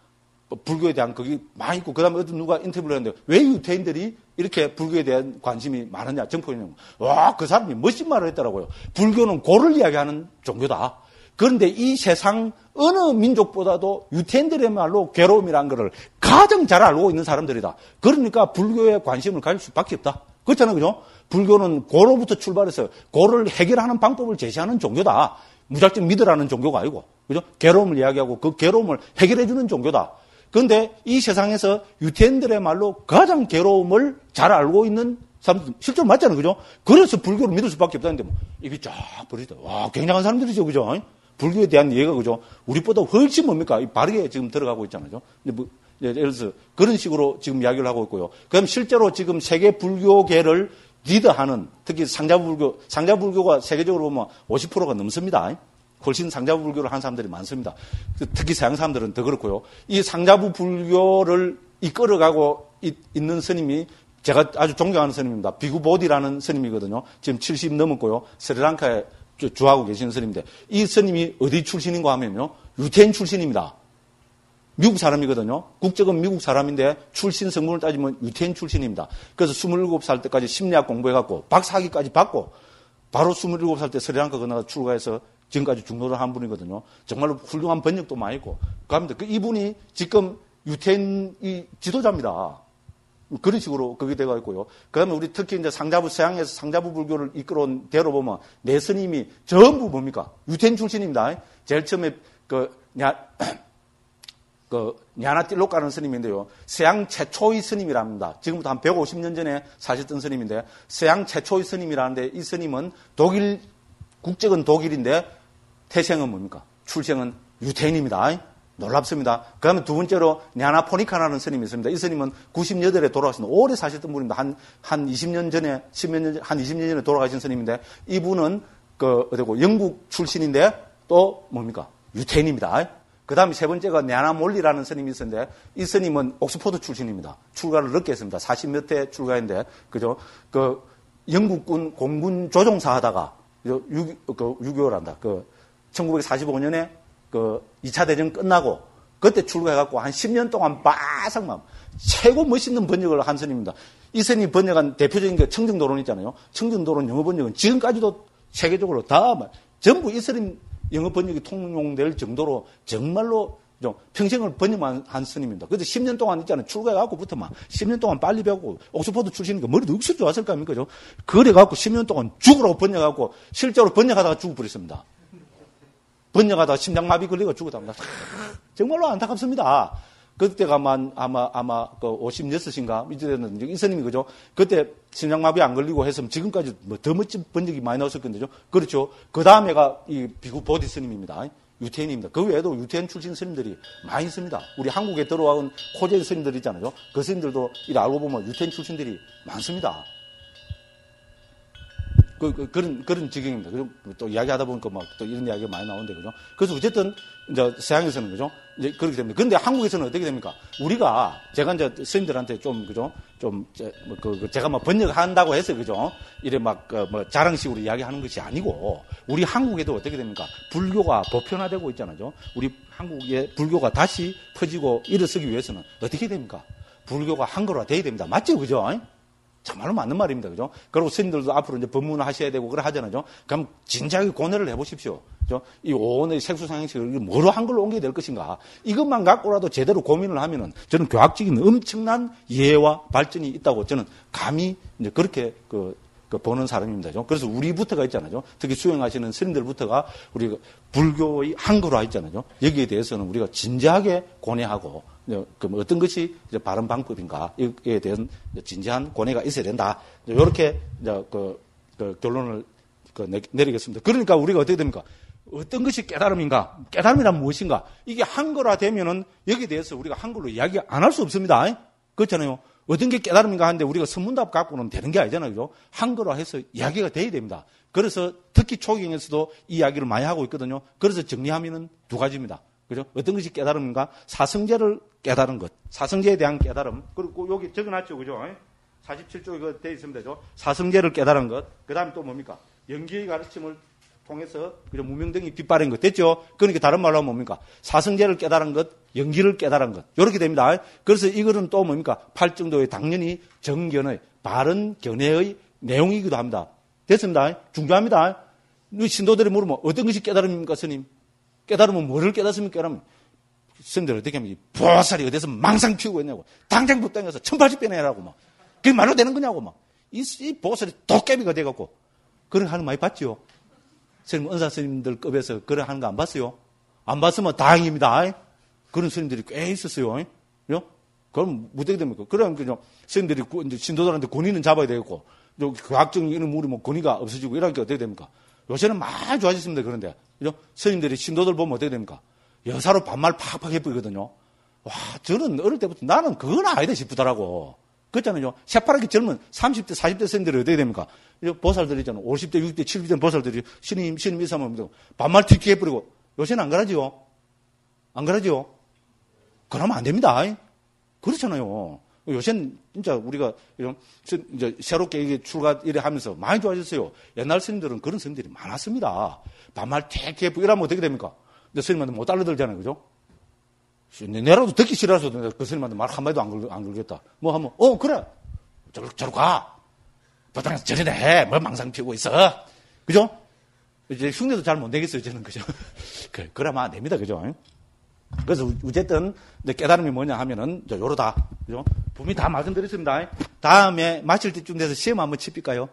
불교에 대한 그게 많이 있고, 그 다음에 어떤 누가 인터뷰를 했는데, 왜 유태인들이 이렇게 불교에 대한 관심이 많으냐, 정포이냐고. 와, 그 사람이 멋진 말을 했더라고요. 불교는 고를 이야기하는 종교다. 그런데 이 세상 어느 민족보다도 유태인들의 말로 괴로움이라는 것을 가장 잘 알고 있는 사람들이다. 그러니까 불교에 관심을 가질 수밖에 없다. 그렇잖아요, 그죠? 불교는 고로부터 출발해서 고를 해결하는 방법을 제시하는 종교다. 무작정 믿으라는 종교가 아니고, 그죠? 괴로움을 이야기하고 그 괴로움을 해결해주는 종교다. 그런데 이 세상에서 유태인들의 말로 가장 괴로움을 잘 알고 있는 사람들, 실제로 맞잖아요, 그죠? 그래서 불교를 믿을 수밖에 없다는데, 입이 쫙 버리다. 와, 굉장한 사람들이죠, 그죠? 불교에 대한 이해가, 그죠? 우리보다 훨씬 뭡니까? 바르게 지금 들어가고 있잖아요. 예를 들어서 그런 식으로 지금 이야기를 하고 있고요. 그럼 실제로 지금 세계 불교계를 리드하는, 특히 상자불교가 세계적으로 보면 50%가 넘습니다. 훨씬 상자부 불교를 하는 사람들이 많습니다. 특히 서양 사람들은 더 그렇고요. 이 상자부 불교를 이끌어가고 있는 스님이 제가 아주 존경하는 스님입니다. 비구보디라는 스님이거든요. 지금 70 넘었고요. 스리랑카에 주하고 계시는 스님인데, 이 스님이 어디 출신인가 하면요, 유태인 출신입니다. 미국 사람이거든요. 국적은 미국 사람인데 출신 성분을 따지면 유태인 출신입니다. 그래서 27살 때까지 심리학 공부해갖고 박사학위까지 받고, 바로 27살 때 스리랑카 건너가 출가해서 지금까지 중노를 한 분이거든요. 정말로 훌륭한 번역도 많이 있고. 그럽니다. 이분이 지금 유태인 이 지도자입니다. 그런 식으로 그게 되어 있고요. 그 다음에 우리 특히 이제 서양에서 상자부 불교를 이끌어온 대로 보면 내 스님이 전부 뭡니까? 유태인 출신입니다. 제일 처음에 냐나틸록 가는 스님인데요. 서양 최초의 스님이랍니다. 지금부터 한 150년 전에 사셨던 스님인데, 서양 최초의 스님이라는데, 이 스님은 국적은 독일인데, 태생은 뭡니까? 출생은 유태인입니다. 놀랍습니다. 그 다음에 두 번째로, 냐나포니카라는 스님이 있습니다. 이 스님은 98에 돌아가셨는데, 오래 사셨던 분입니다. 한 20년 전에, 한 20년 전에 돌아가신 스님인데, 이분은, 영국 출신인데, 또 뭡니까? 유태인입니다. 그 다음에 세 번째가 냐나몰리라는 스님이 있었는데, 이 스님은 옥스포드 출신입니다. 출가를 늦게 했습니다. 40몇 회 출가했는데, 그죠? 영국군 공군 조종사 하다가, 유교를 한다. 1945년에 2차 대전 끝나고, 그때 출가해갖고 한 10년 동안 바삭만, 최고 멋있는 번역을 한 스님입니다. 이 스님이 번역한 대표적인 게 청정도론 있잖아요. 청정도론 영어 번역은 지금까지도 세계적으로 다, 전부 이 스님 영어 번역이 통용될 정도로 정말로 평생을 번역만 한 스님입니다. 그래서 10년 동안 있잖아요. 출가해갖고부터 막 10년 동안 빨리 배우고 옥스퍼드 출신이니까 머리도 억수로 좋았을 거 아닙니까? 그래갖고 10년 동안 죽으라고 번역하고 실제로 번역하다가 죽어버렸습니다. 번역하다가 심장마비 걸리고 죽었답니다. 정말로 안타깝습니다. 그때가 아마 56인가 이제 됐는데 이 스님이 그죠? 그때 심장마비 안 걸리고 했으면 지금까지 더 멋진 번역이 많이 나왔을 건데죠. 그렇죠. 그 다음에가 이 비구 보디 스님입니다. 유태인입니다. 그 외에도 유태인 출신 스님들이 많이 있습니다. 우리 한국에 들어온 코제인 스님들 있잖아요. 그 스님들도 이 알고 보면 유태인 출신들이 많습니다. 그런 지경입니다. 그리고 또 이야기하다 보니까 또 이런 이야기가 많이 나오는데, 그죠? 그래서 어쨌든, 이제 서양에서는, 그죠? 이제 그렇게 됩니다. 그런데 한국에서는 어떻게 됩니까? 우리가, 제가 이제 스님들한테 그죠? 제가 번역한다고 해서, 그죠? 이래 자랑식으로 이야기하는 것이 아니고, 우리 한국에도 어떻게 됩니까? 불교가 보편화되고 있잖아요. 우리 한국에 불교가 다시 퍼지고 일어서기 위해서는 어떻게 됩니까? 불교가 한글화 돼야 됩니다. 맞죠? 그죠? 정말로 맞는 말입니다. 그죠? 그리고 스님들도 앞으로 이제 법문을 하셔야 되고 그래 하잖아요. 그럼 진지하게 고뇌를 해보십시오. 그죠? 이 오온의 색수상행식을 뭐로 한글로 옮겨야 될 것인가? 이것만 갖고라도 제대로 고민을 하면은 저는 교학적인 엄청난 이해와 발전이 있다고 저는 감히 이제 그렇게 보는 사람입니다. 그래서 우리부터가 있잖아요. 특히 수행하시는 스님들부터가 우리 불교의 한글화 있잖아요. 여기에 대해서는 우리가 진지하게 고뇌하고 어떤 것이 이제 바른 방법인가에 대한 진지한 고뇌가 있어야 된다. 이렇게 이제 결론을 내리겠습니다. 그러니까 우리가 어떻게 됩니까? 어떤 것이 깨달음인가? 깨달음이란 무엇인가? 이게 한글화 되면은 여기에 대해서 우리가 한글로 이야기 안 할 수 없습니다. 그렇잖아요. 어떤 게 깨달음인가 하는데 우리가 선문답 갖고는 되는 게 아니잖아요. 그죠? 한글화해서 이야기가 돼야 됩니다. 그래서 특히 초경에서도 이 이야기를 많이 하고 있거든요. 그래서 정리하면은 두 가지입니다. 그죠? 어떤 것이 깨달음인가? 사성제를 깨달은 것. 사성제에 대한 깨달음. 그리고 여기 적어놨죠. 그죠? 47쪽에 되어 있습니다. 그죠? 사성제를 깨달은 것. 그 다음에 또 뭡니까? 연기의 가르침을 통해서 그죠? 무명등이 빛바랜 것. 됐죠? 그러니까 다른 말로 하면 뭡니까? 사성제를 깨달은 것, 연기를 깨달은 것. 이렇게 됩니다. 그래서 이거는 또 뭡니까? 팔정도의 당연히 정견의 바른 견해의 내용이기도 합니다. 됐습니다. 중요합니다. 신도들이 물으면 어떤 것이 깨달음입니까, 스님? 깨달으면 뭐를 깨닫습니까? 깨달으면 스님들 어떻게 하면 보살이 어디서 망상 피우고 있냐고. 당장 붙당겨서 1080배 내라고 막. 그게 말로 되는 거냐고 막. 이 보살이 도깨비가 돼갖고. 그런 하는 거 많이 봤죠? 스님, 은사 스님들 급에서 그런 하는 거 안 봤어요? 안 봤으면 다행입니다. 그런 스님들이 꽤 있었어요. 그죠? 그럼 어떻게 됩니까? 그럼 그냥 스님들이 신도들한테 권위는 잡아야 되겠고, 과학적인 이런 우리 권위가 없어지고 이러니까 어떻게 됩니까? 요새는 많이 좋아졌습니다. 그런데. 그죠? 스님들이 신도들 보면 어떻게 됩니까? 여사로 반말 팍팍 해버리거든요. 와, 저는 어릴 때부터 나는 그건 아니다 싶더라고. 그렇잖아요. 새파랗게 젊은 30대, 40대 스님들이 어떻게 됩니까? 보살들이 있잖아요. 50대, 60대, 70대 보살들이 스님 이사면 반말 튀기 해버리고. 요새는 안 그러지요? 안 그러지요? 그러면 안 됩니다. 그렇잖아요. 요새는 진짜 우리가 이제 새롭게 이게 출가 이래 하면서 많이 좋아졌어요. 옛날 스님들은 그런 스님들이 많았습니다. 반말 튀기 해버리고 이러면 어떻게 됩니까? 근데 스님한테 못 달라들잖아요. 그죠? 내라도 듣기 싫어서 그 스님한테 말 한마디도 안 걸겠다. 뭐 하면, 그래. 저로 가. 보통 저리나 해. 뭐 망상 피우고 있어. 그죠? 이제 흉내도 잘 못 내겠어요, 저는. 그죠? 그러면 안 됩니다. 그죠? 그래서 어쨌든 깨달음이 뭐냐 하면은 요러다. 그죠? 분명히 다 말씀드렸습니다. 다음에 마칠 때쯤 돼서 시험 한번 칩니까요?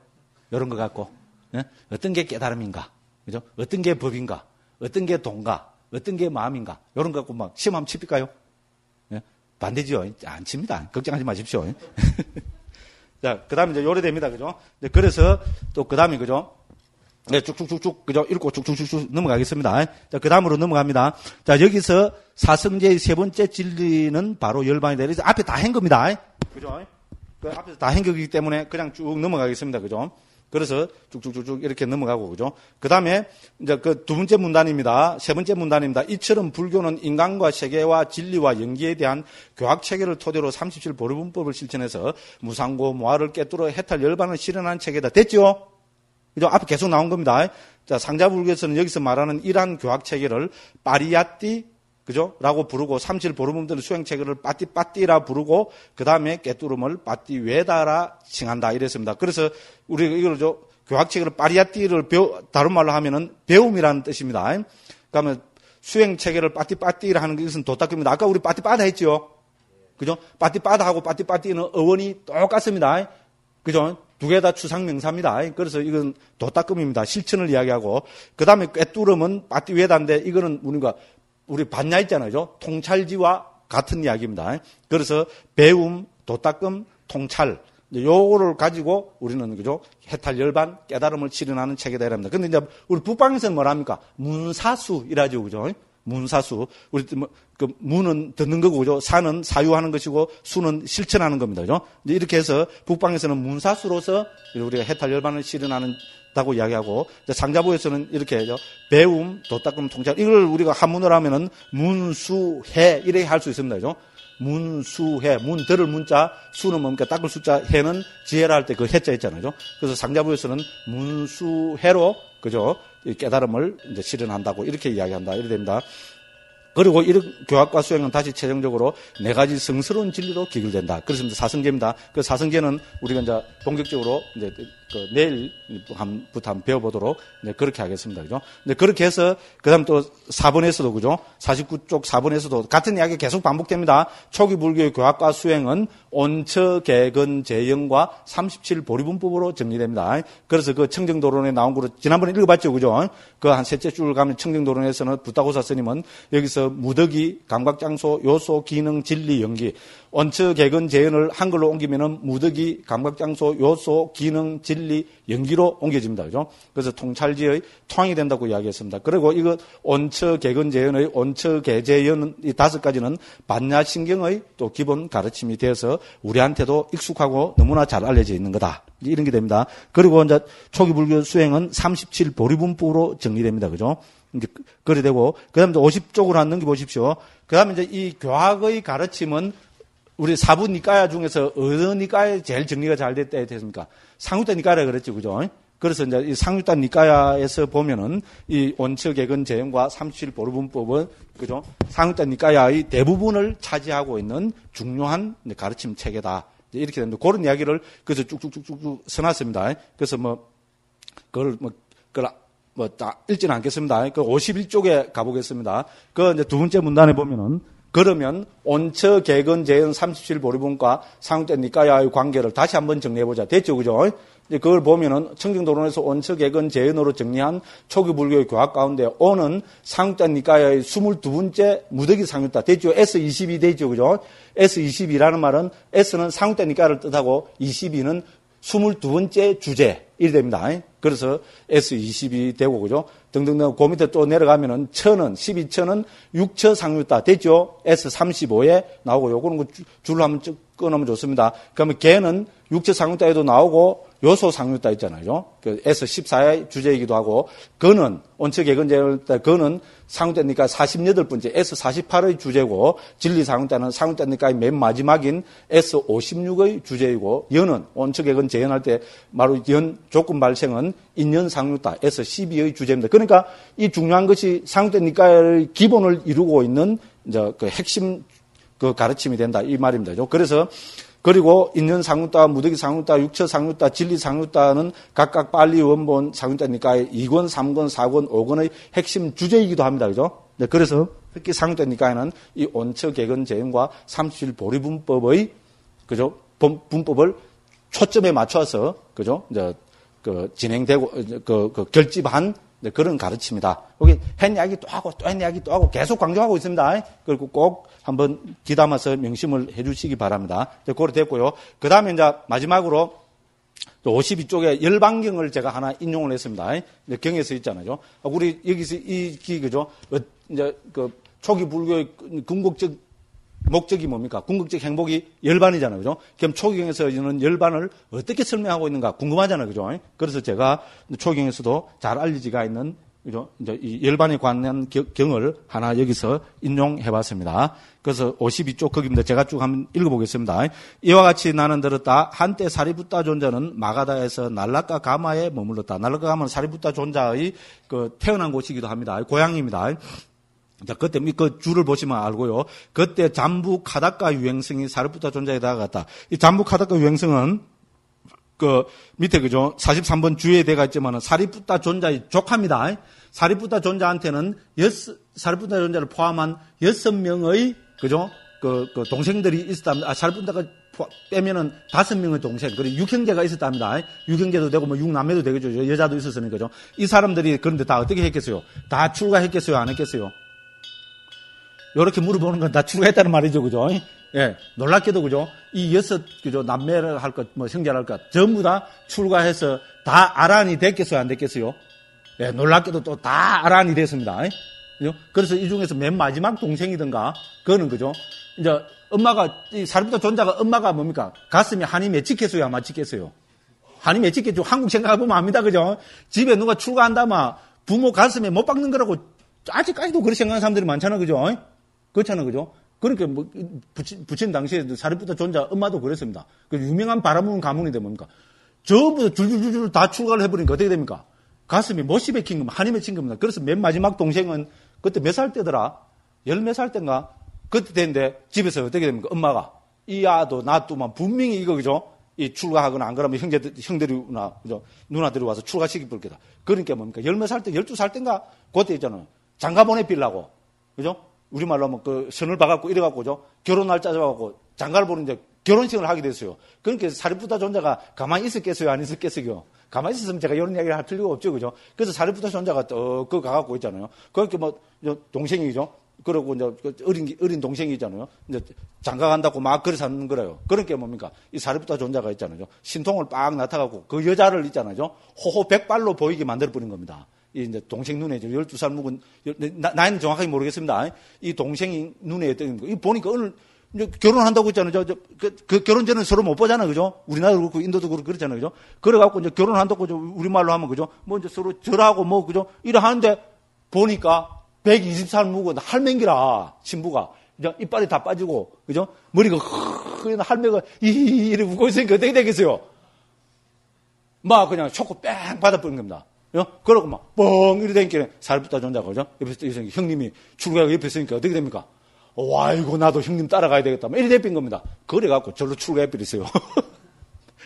요런 거 갖고. 예? 어떤 게 깨달음인가? 그죠? 어떤 게 법인가? 어떤 게 돈가? 어떤 게 마음인가? 요런 거 갖고 막 시험 한번 칩니까요? 예? 반대죠? 안 칩니다. 걱정하지 마십시오. 자, 그 다음에 이제 요래 됩니다. 그죠? 그래서 또 그 다음에, 그죠? 네, 쭉쭉쭉쭉, 그죠? 읽고 쭉쭉쭉쭉 넘어가겠습니다. 자, 그 다음으로 넘어갑니다. 자, 여기서 사성제의 세 번째 진리는 바로 열반이 되어 있어요. 앞에 다 한 겁니다. 그죠? 그 앞에서 다 한 거기 때문에 그냥 쭉 넘어가겠습니다. 그죠? 그래서 쭉쭉쭉쭉 이렇게 넘어가고, 그죠? 그 다음에 이제 그 두 번째 문단입니다. 세 번째 문단입니다. 이처럼 불교는 인간과 세계와 진리와 연기에 대한 교학 체계를 토대로 37 보리분법을 실천해서 무상고, 모화를 깨뚫어 해탈 열반을 실현한 체계다. 됐죠? 그죠? 앞에 계속 나온 겁니다. 자, 상자불교에서는 여기서 말하는 이러한 교학 체계를 파리야띠, 그죠? 라고 부르고, 37 보리분법의 수행 체계를 빠띠빠띠라 부르고, 그 다음에 깨뚫음을 빠띠웨다라 칭한다. 이랬습니다. 그래서 우리가 이걸 교학 체계를 파리야띠를 다른 말로 하면은 배움이라는 뜻입니다. 그러면 수행 체계를 빠띠빠띠라 하는 것은 도닦입니다. 아까 우리 빠띠빠다 했죠? 그죠? 빠띠빠다하고 빠띠빠띠는 어원이 똑같습니다. 그죠? 두 개 다 추상명사입니다. 그래서 이건 도닦음입니다. 실천을 이야기하고. 그 다음에 꿰뚫음은 빠띠웨다인데 이거는 우리 반야 있잖아요. 통찰지와 같은 이야기입니다. 그래서 배움, 도닦음, 통찰. 요거를 가지고 우리는, 그죠? 해탈 열반, 깨달음을 실현하는 체계다 이랍니다. 근데 이제 우리 북방에서는 뭐랍니까? 문사수이라죠. 그죠? 문사수. 우리 그 문은 듣는 거고, 그죠? 사는 사유하는 것이고, 수는 실천하는 겁니다. 그죠? 이렇게 해서 북방에서는 문사수로서 우리가 해탈 열반을 실현하는다고 이야기하고, 상자부에서는 이렇게 해죠. 배움, 도닦음, 통찰. 이걸 우리가 한문으로 하면은 문수해 이렇게 할 수 있습니다. 그죠? 문수해, 문 들을 문자, 수는 뭡니까? 닦을 숫자, 해는 지혜라 할 때 그 해자 있잖아요. 그죠? 그래서 상자부에서는 문수해로, 그죠? 깨달음을 이제 실현한다고 이렇게 이야기한다. 이렇게 됩니다. 그리고 이런 교학과 수행은 다시 최종적으로 네 가지 성스러운 진리로 기결된다. 그래서 사성제입니다. 그 사성제는 우리가 이제 본격적으로 이제 그 내일부터 한번 배워보도록 그렇게 하겠습니다. 그죠? 그렇게 해서 그다음 또 4번에서도 그죠? 49쪽 4번에서도 같은 이야기 계속 반복됩니다. 초기 불교의 교학과 수행은 온처개근 제영과 37 보리분법으로 정리됩니다. 그래서 그 청정도론에 나온 거로 지난번에 읽어봤죠, 그죠? 그 한 셋째 줄 가면 청정도론에서는 부타고사 스님은 여기서 무덕이, 감각장소, 요소, 기능, 진리, 연기. 원처개근 재현을 한글로 옮기면은 무덕이, 감각장소, 요소, 기능, 진리, 연기로 옮겨집니다. 그죠? 그래서 통찰지의 통이 된다고 이야기했습니다. 그리고 이거 원처개근 재현의 원처개재현 이 5가지는 반야신경의 또 기본 가르침이 되어서 우리한테도 익숙하고 너무나 잘 알려져 있는 거다. 이런 게 됩니다. 그리고 이제 초기 불교 수행은 37 보리분법으로 정리됩니다. 그죠? 이제 그래 되고, 그 다음에 50쪽으로 한 넘겨보십시오. 그 다음에 이제 이 교학의 가르침은 우리 사부 니까야 중에서 어느 니까에 제일 정리가 잘 됐다 했습니까? 상유다 니까야 그랬죠. 그죠? 그래서 이제 이 상유다 니까야에서 보면은 이 원처개근 재현과 37 보리분법은, 그죠? 상유다 니까야의 대부분을 차지하고 있는 중요한 가르침 체계다. 이렇게 됩니다. 그런 이야기를 그래서 쭉쭉쭉쭉 써놨습니다. 그래서 다 읽지는 않겠습니다. 그 51쪽에 가보겠습니다. 그 이제 두 번째 문단에 보면은, 그러면 온처개근 재현 37 보리분과 상유대 니까야의 관계를 다시 한번 정리해보자. 됐죠? 그죠? 이제 그걸 보면은 청정도론에서 온처개근 재현으로 정리한 초기 불교의 교학 가운데 오는 상유대 니까야의 22번째 무덕이 상유대. 됐죠? S22 됐죠? 그죠? S22라는 말은 S는 상유대 니까야를 뜻하고 22는 22번째 주제. 이래 됩니다. 그래서 S22 되고, 그죠? 등등등, 그 밑에 또 내려가면은, 1000은, 12천은 6처 상유다. 됐죠? S35에 나오고, 요거는 줄로 한번 끊으면 좋습니다. 그러면 걔는 6처 상유다에도 나오고, 요소 상유다 있잖아요. 그 S14의 주제이기도 하고, 그는, 온처개근제일 때, 그는 상유다니까 48번째, S48의 주제고, 진리 상유다는 상유다니까 맨 마지막인 S56의 주제이고, 연은, 온처개근 재현할 때, 바로 연, 조건 발생은 인연 상유다, S12의 주제입니다. 그러니까 이 중요한 것이 상유다 니까의 기본을 이루고 있는, 이제 그 핵심 그 가르침이 된다. 이 말입니다. 그래서 그리고 인연 상유따, 무더기 상유따, 육처 상유따, 진리 상유따는 각각 빨리 원본 상유따니까 2권, 3권, 4권, 5권의 핵심 주제이기도 합니다. 그죠? 네, 그래서 특히 상유따니까는 이 온처, 개근, 재현과 37 보리분법의, 그죠? 분법을 초점에 맞춰서, 그죠? 이제, 진행되고, 결집한 네, 그런 가르침이다. 여기 한 이야기 또 하고 또 한 이야기 또 하고 계속 강조하고 있습니다. 그리고 꼭 한번 귀담아서 명심을 해 주시기 바랍니다. 그거 됐고요. 그 다음에 이제 마지막으로 또 52쪽에 열반경을 제가 하나 인용을 했습니다. 경에 서 있잖아요. 우리 여기서 그죠? 이제 초기 불교의 궁극적 목적이 뭡니까? 궁극적 행복이 열반이잖아요. 그죠? 그럼 초기경에서는 열반을 어떻게 설명하고 있는가 궁금하잖아요. 그죠? 그래서 제가 초기경에서도 잘 알려지가 있는, 그죠? 이제 이 열반에 관한 경을 하나 여기서 인용해 봤습니다. 그래서 52쪽 거기입니다. 제가 쭉 한번 읽어보겠습니다. 이와 같이 나는 들었다. 한때 사리붓다 존자는 마가다에서 날라카 가마에 머물렀다. 날라카 가마는 사리붓다 존자의 태어난 곳이기도 합니다. 고향입니다. 자, 그때 그 줄을 보시면 알고요. 그때 잠부 카다카 유행성이 사리푸타 존자에 다가갔다. 이 잠부 카다카 유행성은 밑에 그죠? 43번 주에 대가 있지만은 사리푸타 존자의 조카입니다. 사리푸타 존자한테는 사리푸타 존자를 포함한 6명의 그죠? 동생들이 있었답니다. 사리푸타가 빼면은 5명의 동생, 그리고 6형제가 있었답니다. 6형제도 되고 6남매도 되겠죠. 여자도 있었으니까 그죠? 이 사람들이 그런데 다 어떻게 했겠어요? 다 출가했겠어요? 안 했겠어요? 요렇게 물어보는 건 다 출가했다는 말이죠. 그죠? 예. 놀랍게도 그죠? 이 6, 그죠? 남매를 할 것, 형제를 할 것, 전부 다 출가해서 다 아란이 됐겠어요? 안 됐겠어요? 예. 놀랍게도 또 다 아란이 됐습니다. 그죠? 그래서 이 중에서 맨 마지막 동생이든가, 그거는 그죠? 이제 엄마가, 이 사리푸타 존자가 엄마가 뭡니까? 가슴에 한이 맺히겠어요? 안 맺히겠어요? 한이 맺히겠죠? 한국 생각해보면 압니다. 그죠? 집에 누가 출가한다면 부모 가슴에 못 박는 거라고 아직까지도 그렇게 생각하는 사람들이 많잖아. 그죠? 그렇잖아, 그죠? 그러니까 부친 당시에 사리푸타 존자 엄마도 그랬습니다. 그 유명한 바라보는 가문인데 뭡니까? 전부 줄줄줄줄 다 출가를 해버리니까 어떻게 됩니까? 가슴이 못이 박힌 겁니다. 한이 맺힌 겁니다. 그래서 맨 마지막 동생은 그때 몇 살 때더라? 10몇 살 때인가? 그때 됐는데 집에서 어떻게 됩니까? 엄마가 이 아도 나도만 분명히 이거 그죠? 이 출가하거나 안 그러면 형들이나 그죠? 누나들이 와서 출가시킬 거다. 그러니까 뭡니까? 10몇 살 때, 12살 때인가? 그때 있잖아요. 장가 보내빌라고. 그죠? 우리말로 하면 선을 봐갖고 이래갖고, 죠 결혼 날짜 잡아갖고 장가를 보는데 결혼식을 하게 됐어요. 그러니까 사리푸타 존자가 가만히 있었겠어요? 안 있었겠어요? 가만히 있었으면 제가 이런 이야기를 할 필요가 없죠. 그죠? 그래서 사리푸타 존자가 그거 가갖고 있잖아요. 그렇게 동생이죠? 그러고 이제 어린 동생이잖아요. 이제 장가 간다고 막 그래 사는 거래요. 그러니까 뭡니까? 이 사리푸타 존자가 있잖아요. 신통을 빡 나타가고 그 여자를 있잖아요. 호호 백발로 보이게 만들어버린 겁니다. 이제 동생 눈에 12살 묵은, 나이는 정확하게 모르겠습니다. 이 동생이 눈에 떠있는 거. 이 보니까 오늘 이제 결혼한다고 했잖아요. 그 결혼 전에 서로 못 보잖아요. 그죠? 우리나라도 그렇고 인도도 그렇고 그렇잖아요. 그죠? 그래갖고 이제 결혼한다고 우리말로 하면 그죠? 뭐 이제 서로 절하고 뭐 그죠? 이래 하는데 보니까 120살 묵은 할맹기라, 신부가. 이제 이빨이 다 빠지고, 그죠? 머리가 할매가 이래 웃고 있으니까 어떻게 되겠어요? 막 그냥 초코 뺑 받아버린 겁니다. 그러고 막, 뻥! 이래 되니까, 사리푸타 존자가, 그죠? 옆에 형님이 출가가 옆에 있으니까 어떻게 됩니까? 와, 이거 나도 형님 따라가야 되겠다. 이래 내빈 겁니다. 그래갖고 절로 출가해버렸어요.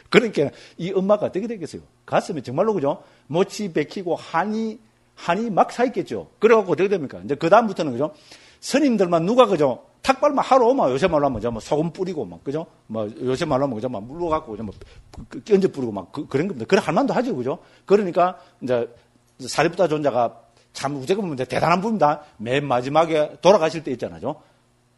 그러니까 이 엄마가 어떻게 되겠어요? 가슴에 정말로, 그죠? 못이 박히고 한이 막 사있겠죠? 그래갖고 어떻게 됩니까? 이제 그다음부터는, 그죠? 스님들만 누가, 그죠? 탁발만 하러 오면 요새 말로 하면 뭐 소금 뿌리고 막, 그죠? 뭐 요새 말로 하면 그죠? 막 물러갖고, 그죠? 뭐 껴ஞ்ச 뿌리고 막 그런 겁니다. 그래 할 만도 하죠, 그죠? 그러니까 이제 사리푸타 존자가 참 우제가 보면 대단한 분입니다. 맨 마지막에 돌아가실 때 있잖아요.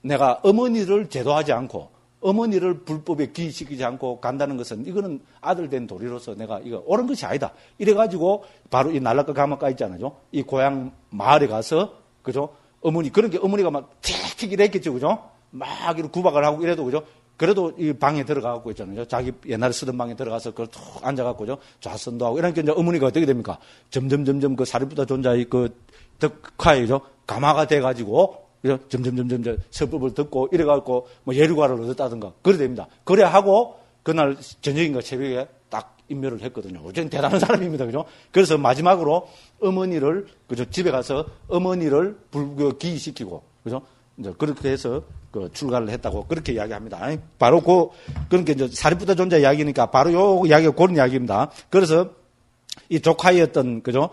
내가 어머니를 제도하지 않고 어머니를 불법에 기시키지 않고 간다는 것은 이거는 아들 된 도리로서 내가 이거 옳은 것이 아니다. 이래가지고 바로 이 날라카 가마가 있잖아요. 이 고향 마을에 가서, 그죠? 그러니까 어머니가 막 틱틱 이랬겠죠, 그죠? 막 이렇게 구박을 하고 이래도, 그죠? 그래도 이 방에 들어가고 있잖아요. 자기 옛날에 쓰던 방에 들어가서 그걸 툭 앉아갖고죠. 좌선도 하고. 이러니까 이제 어머니가 어떻게 됩니까? 점점 그 사리푸타 존자의 그 덕화이죠. 가마가 돼가지고, 그죠? 점점 설법을 듣고 이래갖고 뭐 예류과를 얻었다든가. 그래 됩니다. 그래 하고 그날 저녁인가 새벽에 딱 인멸을 했거든요. 어쨌든 대단한 사람입니다. 그죠? 그래서 마지막으로 어머니를, 그죠? 집에 가서 어머니를 기시키고, 그죠? 이제 그렇게 해서 그 출가를 했다고 그렇게 이야기합니다. 바로 그러니까 이제 사리푸타 존자 이야기니까 바로 요 이야기가 그런 이야기입니다. 그래서 이 조카였던, 그죠?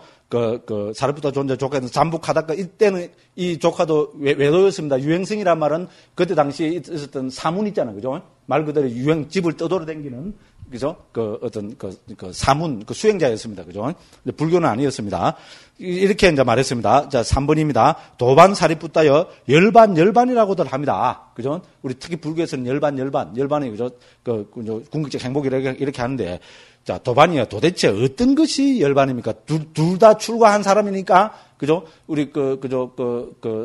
사르푸타 존자 조카였던 잠북하다가 이때는 이 조카도 외도였습니다. 유행성이란 말은 그때 당시에 있었던 사문 있잖아요. 그죠? 말 그대로 집을 떠돌아다니는, 그죠? 사문, 수행자였습니다. 그죠? 불교는 아니었습니다. 이렇게 이제 말했습니다. 자, 3번입니다. 도반 사리푸타여 열반이라고들 합니다. 그죠? 우리 특히 불교에서는 열반이, 그죠? 궁극적 행복이라고 이렇게 하는데, 자, 도반이요. 도대체 어떤 것이 열반입니까? 둘 다 출가한 사람이니까, 그죠? 우리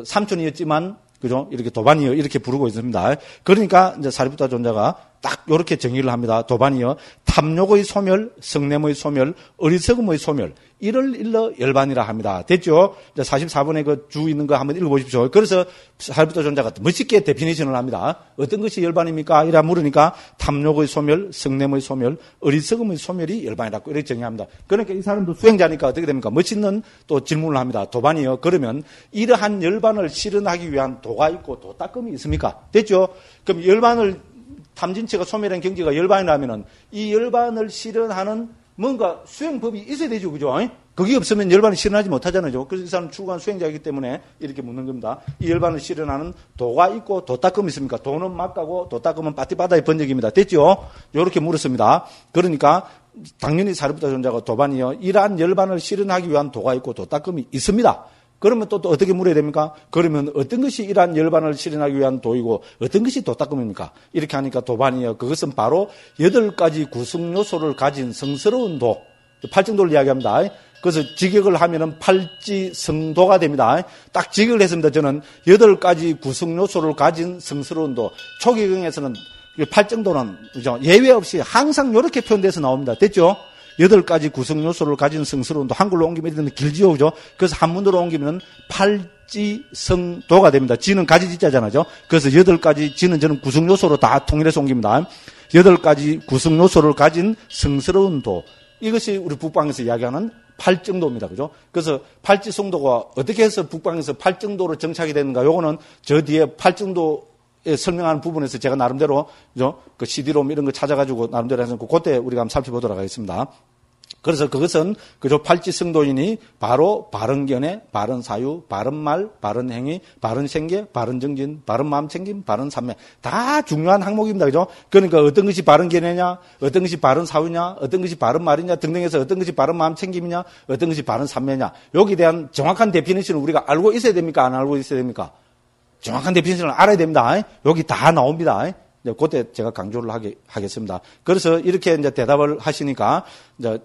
삼촌이었지만, 그죠? 이렇게 도반이요. 이렇게 부르고 있습니다. 그러니까, 이제 사리푸타 존자가 딱 요렇게 정의를 합니다. 도반이요. 탐욕의 소멸, 성냄의 소멸, 어리석음의 소멸. 이를 일러 열반이라 합니다. 됐죠? 이제 44번에 그 주 있는 거 한번 읽어보십시오. 그래서 사리푸타 존자가 멋있게 데피니션을 합니다. 어떤 것이 열반입니까? 이라 물으니까 탐욕의 소멸, 성냄의 소멸, 어리석음의 소멸이 열반이라고 이렇게 정의합니다. 그러니까 이 사람도 수행자니까 어떻게 됩니까? 멋있는 또 질문을 합니다. 도반이요. 그러면 이러한 열반을 실현하기 위한 도가 있고 도닦음이 있습니까? 됐죠? 그럼 열반을 탐진체가 소멸한 경지가 열반이라면은 이 열반을 실현하는 뭔가 수행법이 있어야 되죠. 그죠? 그게 없으면 열반을 실현하지 못하잖아요. 그래서 이 사람은 출가한 수행자이기 때문에 이렇게 묻는 겁니다. 이 열반을 실현하는 도가 있고 도닦음이 있습니까? 도는 막가고 도닦음은 빠띠바다의 번역입니다. 됐죠? 이렇게 물었습니다. 그러니까 당연히 사리푸타 존자가 도반이요. 이러한 열반을 실현하기 위한 도가 있고 도닦음이 있습니다. 그러면 또 어떻게 물어야 됩니까? 그러면 어떤 것이 이러한 열반을 실현하기 위한 도이고 어떤 것이 도닦음입니까? 이렇게 하니까 도반이요. 그것은 바로 8가지 구성 요소를 가진 성스러운 도. 팔정도를 이야기합니다. 그래서 직역을 하면은 팔지성도가 됩니다. 딱 직역을 했습니다. 저는 8가지 구성 요소를 가진 성스러운 도. 초기경에서는 팔정도는 예외 없이 항상 이렇게 표현돼서 나옵니다. 됐죠? 8가지 구성 요소를 가진 성스러운 도. 한글로 옮기면 이런 길지요, 그죠? 그래서 한문으로 옮기면 팔지성도가 됩니다. 지는 가지지자잖아요. 그래서 8가지, 지는 저는 구성 요소로 다 통일해서 옮깁니다. 8가지 구성 요소를 가진 성스러운 도. 이것이 우리 북방에서 이야기하는 팔정도입니다. 그죠? 그래서 팔지성도가 어떻게 해서 북방에서 팔정도로 정착이 되는가? 요거는 저 뒤에 팔정도에 설명하는 부분에서 제가 나름대로, 그죠? 그 CD롬 이런 거 찾아가지고 나름대로 해서 그때 우리가 한번 살펴보도록 하겠습니다. 그래서 그것은 그저 팔지성도이니 바로 바른 견해, 바른 사유, 바른 말, 바른 행위, 바른 생계, 바른 정진, 바른 마음 챙김, 바른 삼매. 다 중요한 항목입니다. 그죠? 그러니까 어떤 것이 바른 견해냐, 어떤 것이 바른 사유냐, 어떤 것이 바른 말이냐 등등해서 어떤 것이 바른 마음 챙김이냐, 어떤 것이 바른 삼매냐. 여기에 대한 정확한 데피니션을 우리가 알고 있어야 됩니까? 안 알고 있어야 됩니까? 정확한 데피니션을 알아야 됩니다. 여기 다 나옵니다. 그때 제가 강조를 하겠습니다. 그래서 이렇게 이제 대답을 하시니까, 이제,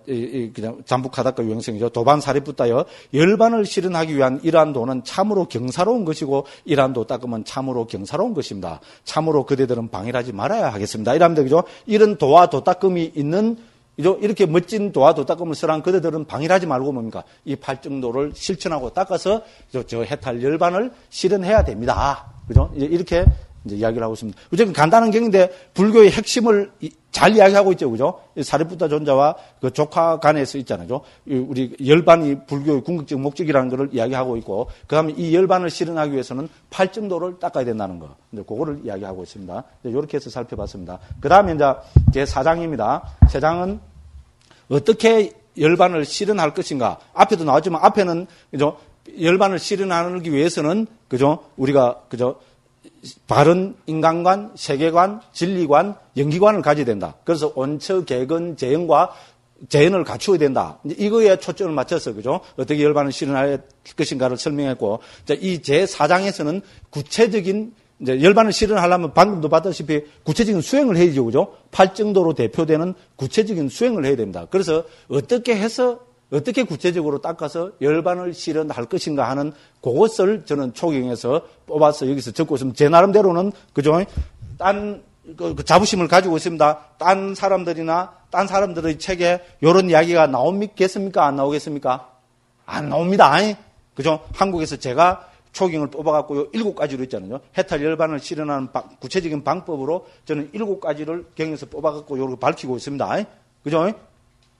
그냥 잠북하다가 유행성이죠. 도반 사리푸타여 열반을 실현하기 위한 이러한 도는 참으로 경사로운 것이고, 이러한 도닦음은 참으로 경사로운 것입니다. 참으로 그대들은 방해하지 말아야 하겠습니다. 이랍니다. 그죠? 이런 도와 도닦음이 있는, 이렇게 멋진 도와 도닦음을 쓰란 그대들은 방해하지 말고 뭡니까? 이 팔정도를 실천하고 닦아서 저 해탈 열반을 실현해야 됩니다. 그죠? 이렇게 이제 이야기를 하고 있습니다. 어쨌든 간단한 경인데 불교의 핵심을 잘 이야기하고 있죠, 그죠? 사리푸타 존자와 그 조카 간에서 있잖아요. 우리 열반이 불교의 궁극적 목적이라는 것을 이야기하고 있고, 그 다음에 이 열반을 실현하기 위해서는 팔정도를 닦아야 된다는 거. 이제 그거를 이야기하고 있습니다. 이렇게 해서 살펴봤습니다. 그 다음에 이제 제 4장입니다. 4장은 어떻게 열반을 실현할 것인가. 앞에도 나왔지만 앞에는, 그죠? 열반을 실현하기 위해서는, 그죠? 우리가, 그죠? 바른 인간관, 세계관, 진리관, 연기관을 가져야 된다. 그래서 온처, 개근, 재연과 재연을 갖추어야 된다. 이거에 초점을 맞춰서, 그죠? 어떻게 열반을 실현할 것인가를 설명했고, 이 제4장에서는 구체적인, 이제 열반을 실현하려면 방금도 봤다시피 구체적인 수행을 해야죠, 그죠? 팔정도로 대표되는 구체적인 수행을 해야 됩니다. 그래서 어떻게 구체적으로 닦아서 열반을 실현할 것인가 하는 그것을 저는 초경에서 뽑아서 여기서 적고 있습니다. 제 나름대로는, 그죠? 그 자부심을 가지고 있습니다. 딴 사람들의 책에 이런 이야기가 나오겠습니까? 안 나오겠습니까? 안 나옵니다. 그죠? 한국에서 제가 초경을 뽑아갖고 7가지로 있잖아요. 해탈 열반을 실현하는 구체적인 방법으로 저는 7가지를 경에서 뽑아갖고 이렇게 밝히고 있습니다. 그죠?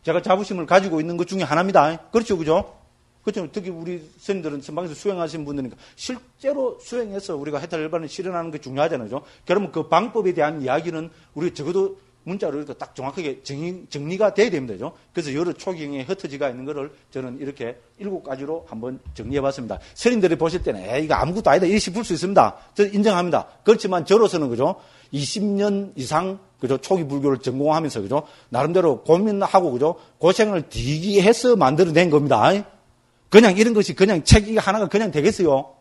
제가 자부심을 가지고 있는 것 중에 하나입니다. 그렇죠, 그죠? 그렇죠. 특히 우리 선생님들은 선방에서 수행하신 분들이니까 실제로 수행해서 우리가 해탈 열반을 실현하는 게 중요하잖아요. 그러면 그 방법에 대한 이야기는 우리 적어도 문자로 이렇게 딱 정확하게 정리가 돼야 됩니다. 그래서 여러 초기형의 흩어지가 있는 거를 저는 이렇게 7가지로 한번 정리해 봤습니다. 스님들이 보실 때는 이거 아무것도 아니다. 이렇게 풀 수 있습니다. 저 인정합니다. 그렇지만 저로서는 그죠? 20년 이상 그죠? 초기 불교를 전공하면서 그죠? 나름대로 고민하고 그죠? 고생을 되게 해서 만들어낸 겁니다. 그냥 이런 것이 그냥 책 이거 하나가 그냥 되겠어요?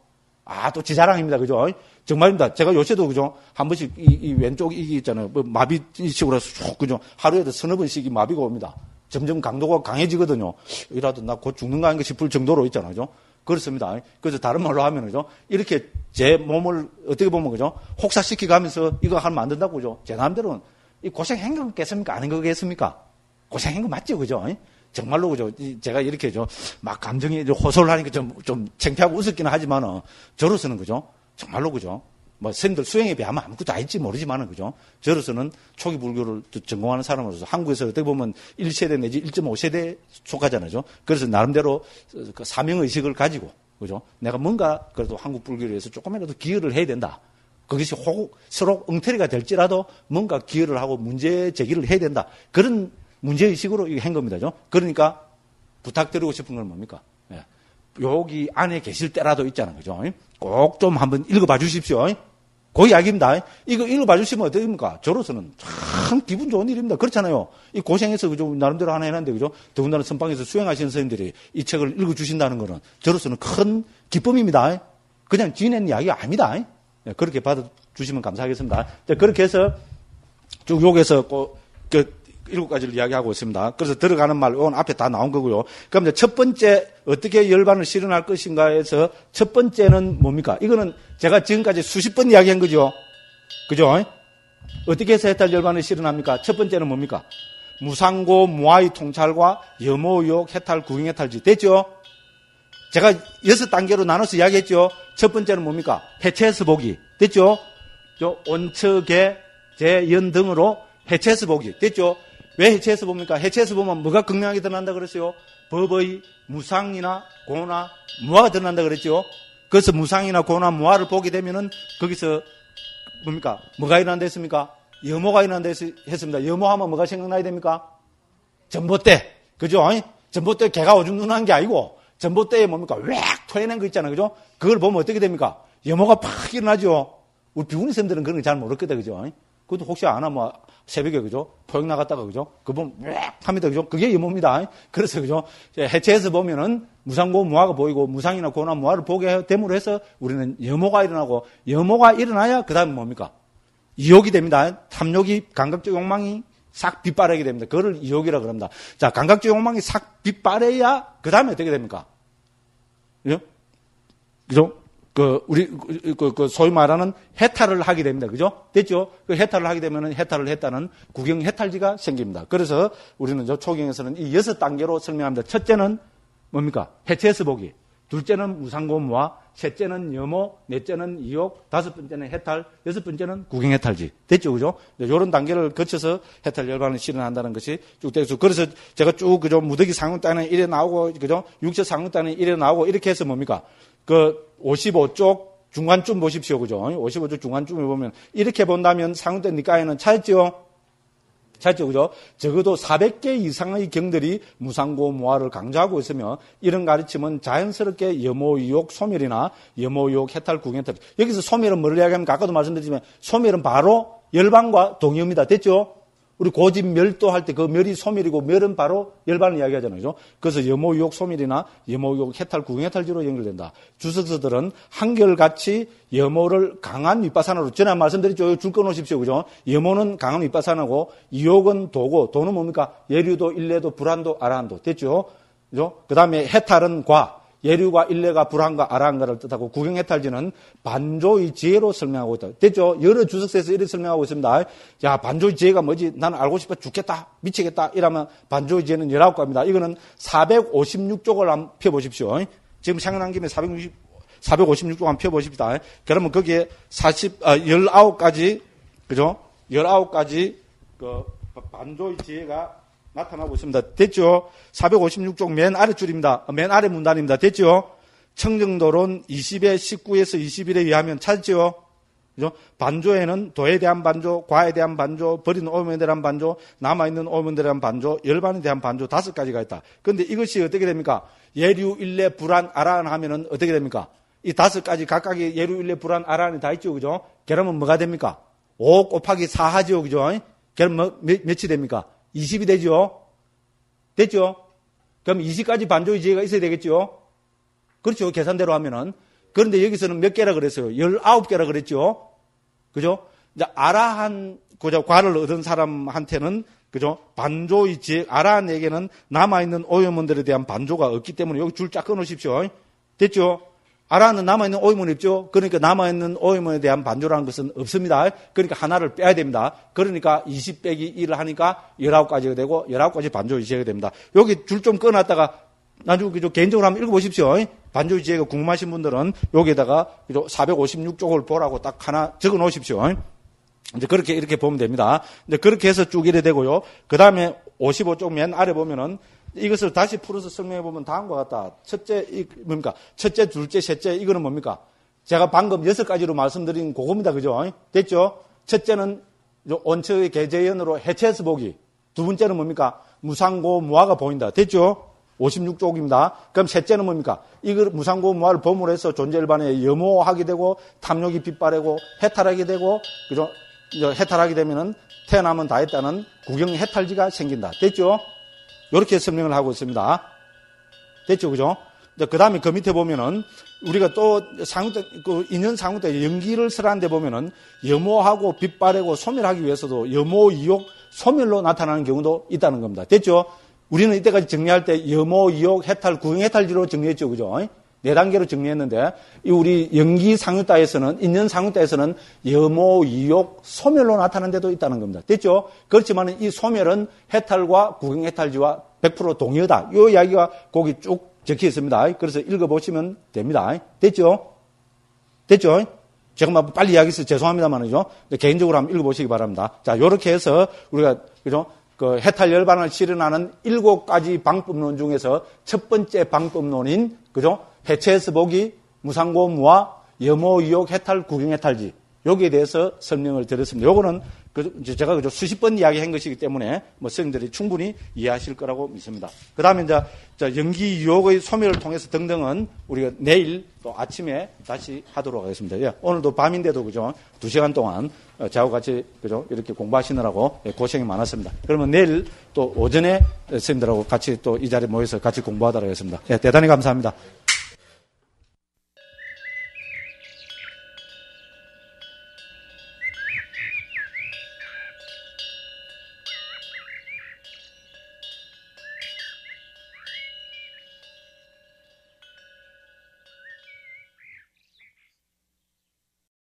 또 지 자랑입니다. 그죠? 정말입니다. 제가 요새도 그죠? 한 번씩 이 왼쪽 이게 있잖아요. 뭐 마비식으로 해서 쭉 그죠? 하루에도 서너 번씩 이 마비가 옵니다. 점점 강도가 강해지거든요. 이라도 나 곧 죽는가 하는 거 싶을 정도로 있잖아요. 그죠? 그렇습니다. 그래서 다른 말로 하면 그죠? 이렇게 제 몸을 어떻게 보면 그죠? 혹사시키 가면서 이거 하면 안 된다고 그죠? 제 나름대로는 이 고생한 거겠습니까? 아닌 거겠습니까? 고생한 거 맞죠? 그죠? 정말로 그죠? 제가 이렇게 막 감정이 호소를 하니까 좀 창피하고 웃었기는 하지만은 저로서는 그죠? 정말로 그죠? 뭐 선생님들 수행에 비하면 아무것도 아닐지 모르지만은 그죠? 저로서는 초기 불교를 전공하는 사람으로서 한국에서 어떻게 보면 1세대 내지 1.5세대 속하잖아요. 그래서 나름대로 그 사명의식을 가지고 그죠? 내가 뭔가 그래도 한국 불교를 위해서 조금이라도 기여를 해야 된다. 그것이 서로 엉터리가 될지라도 뭔가 기여를 하고 문제 제기를 해야 된다. 그런 문제의식으로 이거 한 겁니다. 그러니까 부탁드리고 싶은 건 뭡니까? 여기 안에 계실 때라도 있잖아요. 그죠? 꼭 좀 한번 읽어봐 주십시오. 그 이야기입니다. 이거 읽어봐 주시면 어떻습니까? 저로서는 참 기분 좋은 일입니다. 그렇잖아요. 이 고생해서 그죠? 나름대로 하나 해놨는데 그죠? 더군다나 선방에서 수행하시는 선생님들이 이 책을 읽어주신다는 거는 저로서는 큰 기쁨입니다. 그냥 지낸 이야기가 아닙니다. 그렇게 받아주시면 감사하겠습니다. 그렇게 해서 쭉 여기서 7가지를 이야기하고 있습니다. 그래서 들어가는 말, 오늘 앞에 다 나온 거고요. 그럼 이제 첫 번째, 어떻게 열반을 실현할 것인가에서 첫 번째는 뭡니까? 이거는 제가 지금까지 수십 번 이야기한 거죠. 그죠? 어떻게 해서 해탈 열반을 실현합니까? 첫 번째는 뭡니까? 무상고, 무아의 통찰과 염오유혹, 해탈, 구경해탈지. 됐죠? 제가 6단계로 나눠서 이야기했죠? 첫 번째는 뭡니까? 해체해서 보기. 됐죠? 온처계, 재연 등으로 해체해서 보기. 됐죠? 왜 해체해서 봅니까? 해체해서 보면 뭐가 극명하게 드러난다 그랬어요? 법의 무상이나 고나 무아가 드러난다 그랬죠? 그래서 무상이나 고나 무아를 보게 되면은 거기서 뭡니까? 뭐가 일어난다 했습니까? 염오가 일어난다 했습니다. 염오하면 뭐가 생각나야 됩니까? 전봇대. 그죠? 전봇대 개가 오줌 누나는 게 아니고 전봇대에 뭡니까? 웩 토해낸 거 있잖아요. 그죠? 그걸 보면 어떻게 됩니까? 염오가 팍 일어나죠? 우리 비구니 쌤들은 그런 거 잘 모르거든. 그죠? 그것도 혹시 아나 뭐 새벽에 그죠? 포역 나갔다가 그죠? 그거 보면 웩 합니다. 그죠? 그게 염오입니다. 그래서 그죠? 해체해서 보면은 무상고 무아가 보이고 무상이나 고나 무아를 보게 됨으로 해서 우리는 염오가 일어나고 염오가 일어나야 그 다음에 뭡니까? 이욕이 됩니다. 탐욕이 감각적 욕망이 싹 빗바라게 됩니다. 그거를 이욕이라고 합니다. 자, 감각적 욕망이 싹 빗바래야 그 다음에 어떻게 됩니까? 그죠? 그죠? 우리, 소위 말하는 해탈을 하게 됩니다. 그죠? 됐죠? 그 해탈을 하게 되면은 해탈을 했다는 구경 해탈지가 생깁니다. 그래서 우리는 초경에서는 이 6단계로 설명합니다. 첫째는 뭡니까? 해체해서 보기. 둘째는 무상고무화. 셋째는 염오. 넷째는 이욕. 다섯 번째는 해탈. 여섯 번째는 구경 해탈지. 됐죠? 그죠? 이런 단계를 거쳐서 해탈 열반을 실현한다는 것이 쭉 되죠. 그래서 제가 쭉, 그죠? 무더기 상응단에 이래 나오고, 그죠? 육체 상응단에 이래 나오고, 이렇게 해서 뭡니까? 55쪽 중간쯤 보십시오. 그죠? 55쪽 중간쯤을 보면, 이렇게 본다면 상운대 니까에는 찾았죠? 찾죠? 그죠? 적어도 400개 이상의 경들이 무상고 무아를 강조하고 있으며, 이런 가르침은 자연스럽게 염오유혹 소멸이나 염오유혹 해탈 구경해탈. 여기서 소멸은 뭐를 이야기합니까? 아까도 말씀드렸지만, 소멸은 바로 열반과 동의어입니다. 됐죠? 우리 고집 멸도할 때 그 멸이 소멸이고 멸은 바로 열반을 이야기하잖아요. 그죠? 그래서 염오유혹 소멸이나 염오유혹 해탈 구경해탈지로 연결된다. 주석서들은 한결같이 염오를 강한 윗바사나로, 전에 말씀드렸죠. 줄 꺼놓으십시오. 그죠? 염오는 강한 윗바사나고 유혹은 도고, 도는 뭡니까? 예류도, 일례도, 불한도, 아라한도. 됐죠? 그죠? 그 다음에 해탈은 과. 예류가 일례가 불한과 아라한가를 뜻하고 구경해탈지는 반조의 지혜로 설명하고 있다. 됐죠? 여러 주석서에서 이렇게 설명하고 있습니다. 야, 반조의 지혜가 뭐지? 나는 알고 싶어 죽겠다, 미치겠다. 이러면 반조의 지혜는 19가지입니다. 이거는 456쪽을 한번 펴보십시오. 지금 생각난 김에 456쪽 한번 펴보십시다. 그러면 거기에 19가지, 그죠? 19가지 반조의 지혜가 나타나고 있습니다. 됐죠? 456쪽 맨 아래줄입니다. 맨 아래 문단입니다. 됐죠? 청정도론 20의 19에서 21에 의하면 찾죠? 그죠? 반조에는 도에 대한 반조, 과에 대한 반조, 버린 오염에 대한 반조, 남아있는 오염에 대한 반조, 열반에 대한 반조 5가지가 있다. 그런데 이것이 어떻게 됩니까? 예류, 일례, 불안, 아란 하면은 어떻게 됩니까? 이 5가지 각각의 예류, 일례, 불안, 아란이 다 있죠. 그죠? 그러면 뭐가 됩니까? 5 곱하기 4 하죠. 그죠? 그럼 몇이 됩니까? 20이 되죠? 됐죠? 그럼 20가지 반조의 지혜가 있어야 되겠죠? 그렇죠. 계산대로 하면은. 그런데 여기서는 몇 개라 그랬어요? 19개라 그랬죠? 그죠? 이제 아라한, 그죠? 과를 얻은 사람한테는, 그죠? 반조의 지혜, 아라한에게는 남아있는 오염원들에 대한 반조가 없기 때문에 여기 줄 쫙 끊으십시오. 됐죠? 아라한은 남아있는 오염원이 없죠? 그러니까 남아있는 오염원에 대한 반조라는 것은 없습니다. 그러니까 하나를 빼야 됩니다. 그러니까 20 빼기 1을 하니까 19가지가 되고 19가지 반조의 지혜가 됩니다. 여기 줄 좀 끊어놨다가 나중에 그죠? 개인적으로 한번 읽어보십시오. 반조의 지혜가 궁금하신 분들은 여기에다가 그죠? 456쪽을 보라고 딱 하나 적어 놓으십시오. 이제 그렇게 이렇게 보면 됩니다. 이제 그렇게 해서 쭉 이래 되고요. 그 다음에 55쪽 맨 아래 보면은 이것을 다시 풀어서 설명해 보면 다음과 같다. 첫째, 뭡니까? 첫째, 둘째, 셋째, 이거는 뭡니까? 제가 방금 6가지로 말씀드린 그겁니다. 그죠? 됐죠? 첫째는 원처의 계제연으로 해체해서 보기. 두 번째는 뭡니까? 무상고, 무아가 보인다. 됐죠? 56쪽입니다. 그럼 셋째는 뭡니까? 이걸 무상고, 무아를 범으로 해서 존재일반에 염호하게 되고, 탐욕이 빗발하고, 해탈하게 되고, 그죠? 해탈하게 되면은 태어나면 다 했다는 구경 해탈지가 생긴다. 됐죠? 이렇게 설명을 하고 있습니다. 됐죠? 그죠? 그 다음에 그 밑에 보면은 우리가 또 상태, 인연 상태 연기를 설하는데 보면은 염호하고 빗발하고 소멸하기 위해서도 염호, 이욕, 소멸로 나타나는 경우도 있다는 겁니다. 됐죠? 우리는 이때까지 정리할 때 염호, 이욕, 해탈, 구경 해탈지로 정리했죠. 그죠? 4단계로 정리했는데 이 우리 연기 상유따에서는 인연 상유따에서는 염호, 이욕, 소멸로 나타나는 데도 있다는 겁니다. 됐죠? 그렇지만 이 소멸은 해탈과 구경 해탈지와 100% 동의하다. 이 이야기가 거기 쭉 적혀 있습니다. 그래서 읽어보시면 됩니다. 됐죠? 됐죠? 제가 막 빨리 이야기해서 죄송합니다만이죠. 개인적으로 한번 읽어보시기 바랍니다. 자, 요렇게 해서 우리가 그죠? 그 해탈 열반을 실현하는 7가지 방법론 중에서 첫 번째 방법론인 그죠? 해체해서 보기, 무상고, 무아, 염호, 이욕, 해탈, 구경 해탈지. 여기에 대해서 설명을 드렸습니다. 요거는 제가 그저 수십 번 이야기한 것이기 때문에 뭐 선생님들이 충분히 이해하실 거라고 믿습니다. 그 다음에 이제 연기 유혹의 소멸을 통해서 등등은 우리가 내일 또 아침에 다시 하도록 하겠습니다. 예, 오늘도 밤인데도 그죠? 2시간 동안 저하고 같이 그죠? 이렇게 공부하시느라고 고생이 많았습니다. 그러면 내일 또 오전에 선생님들하고 같이 또 이 자리에 모여서 같이 공부하도록 하겠습니다. 예, 대단히 감사합니다.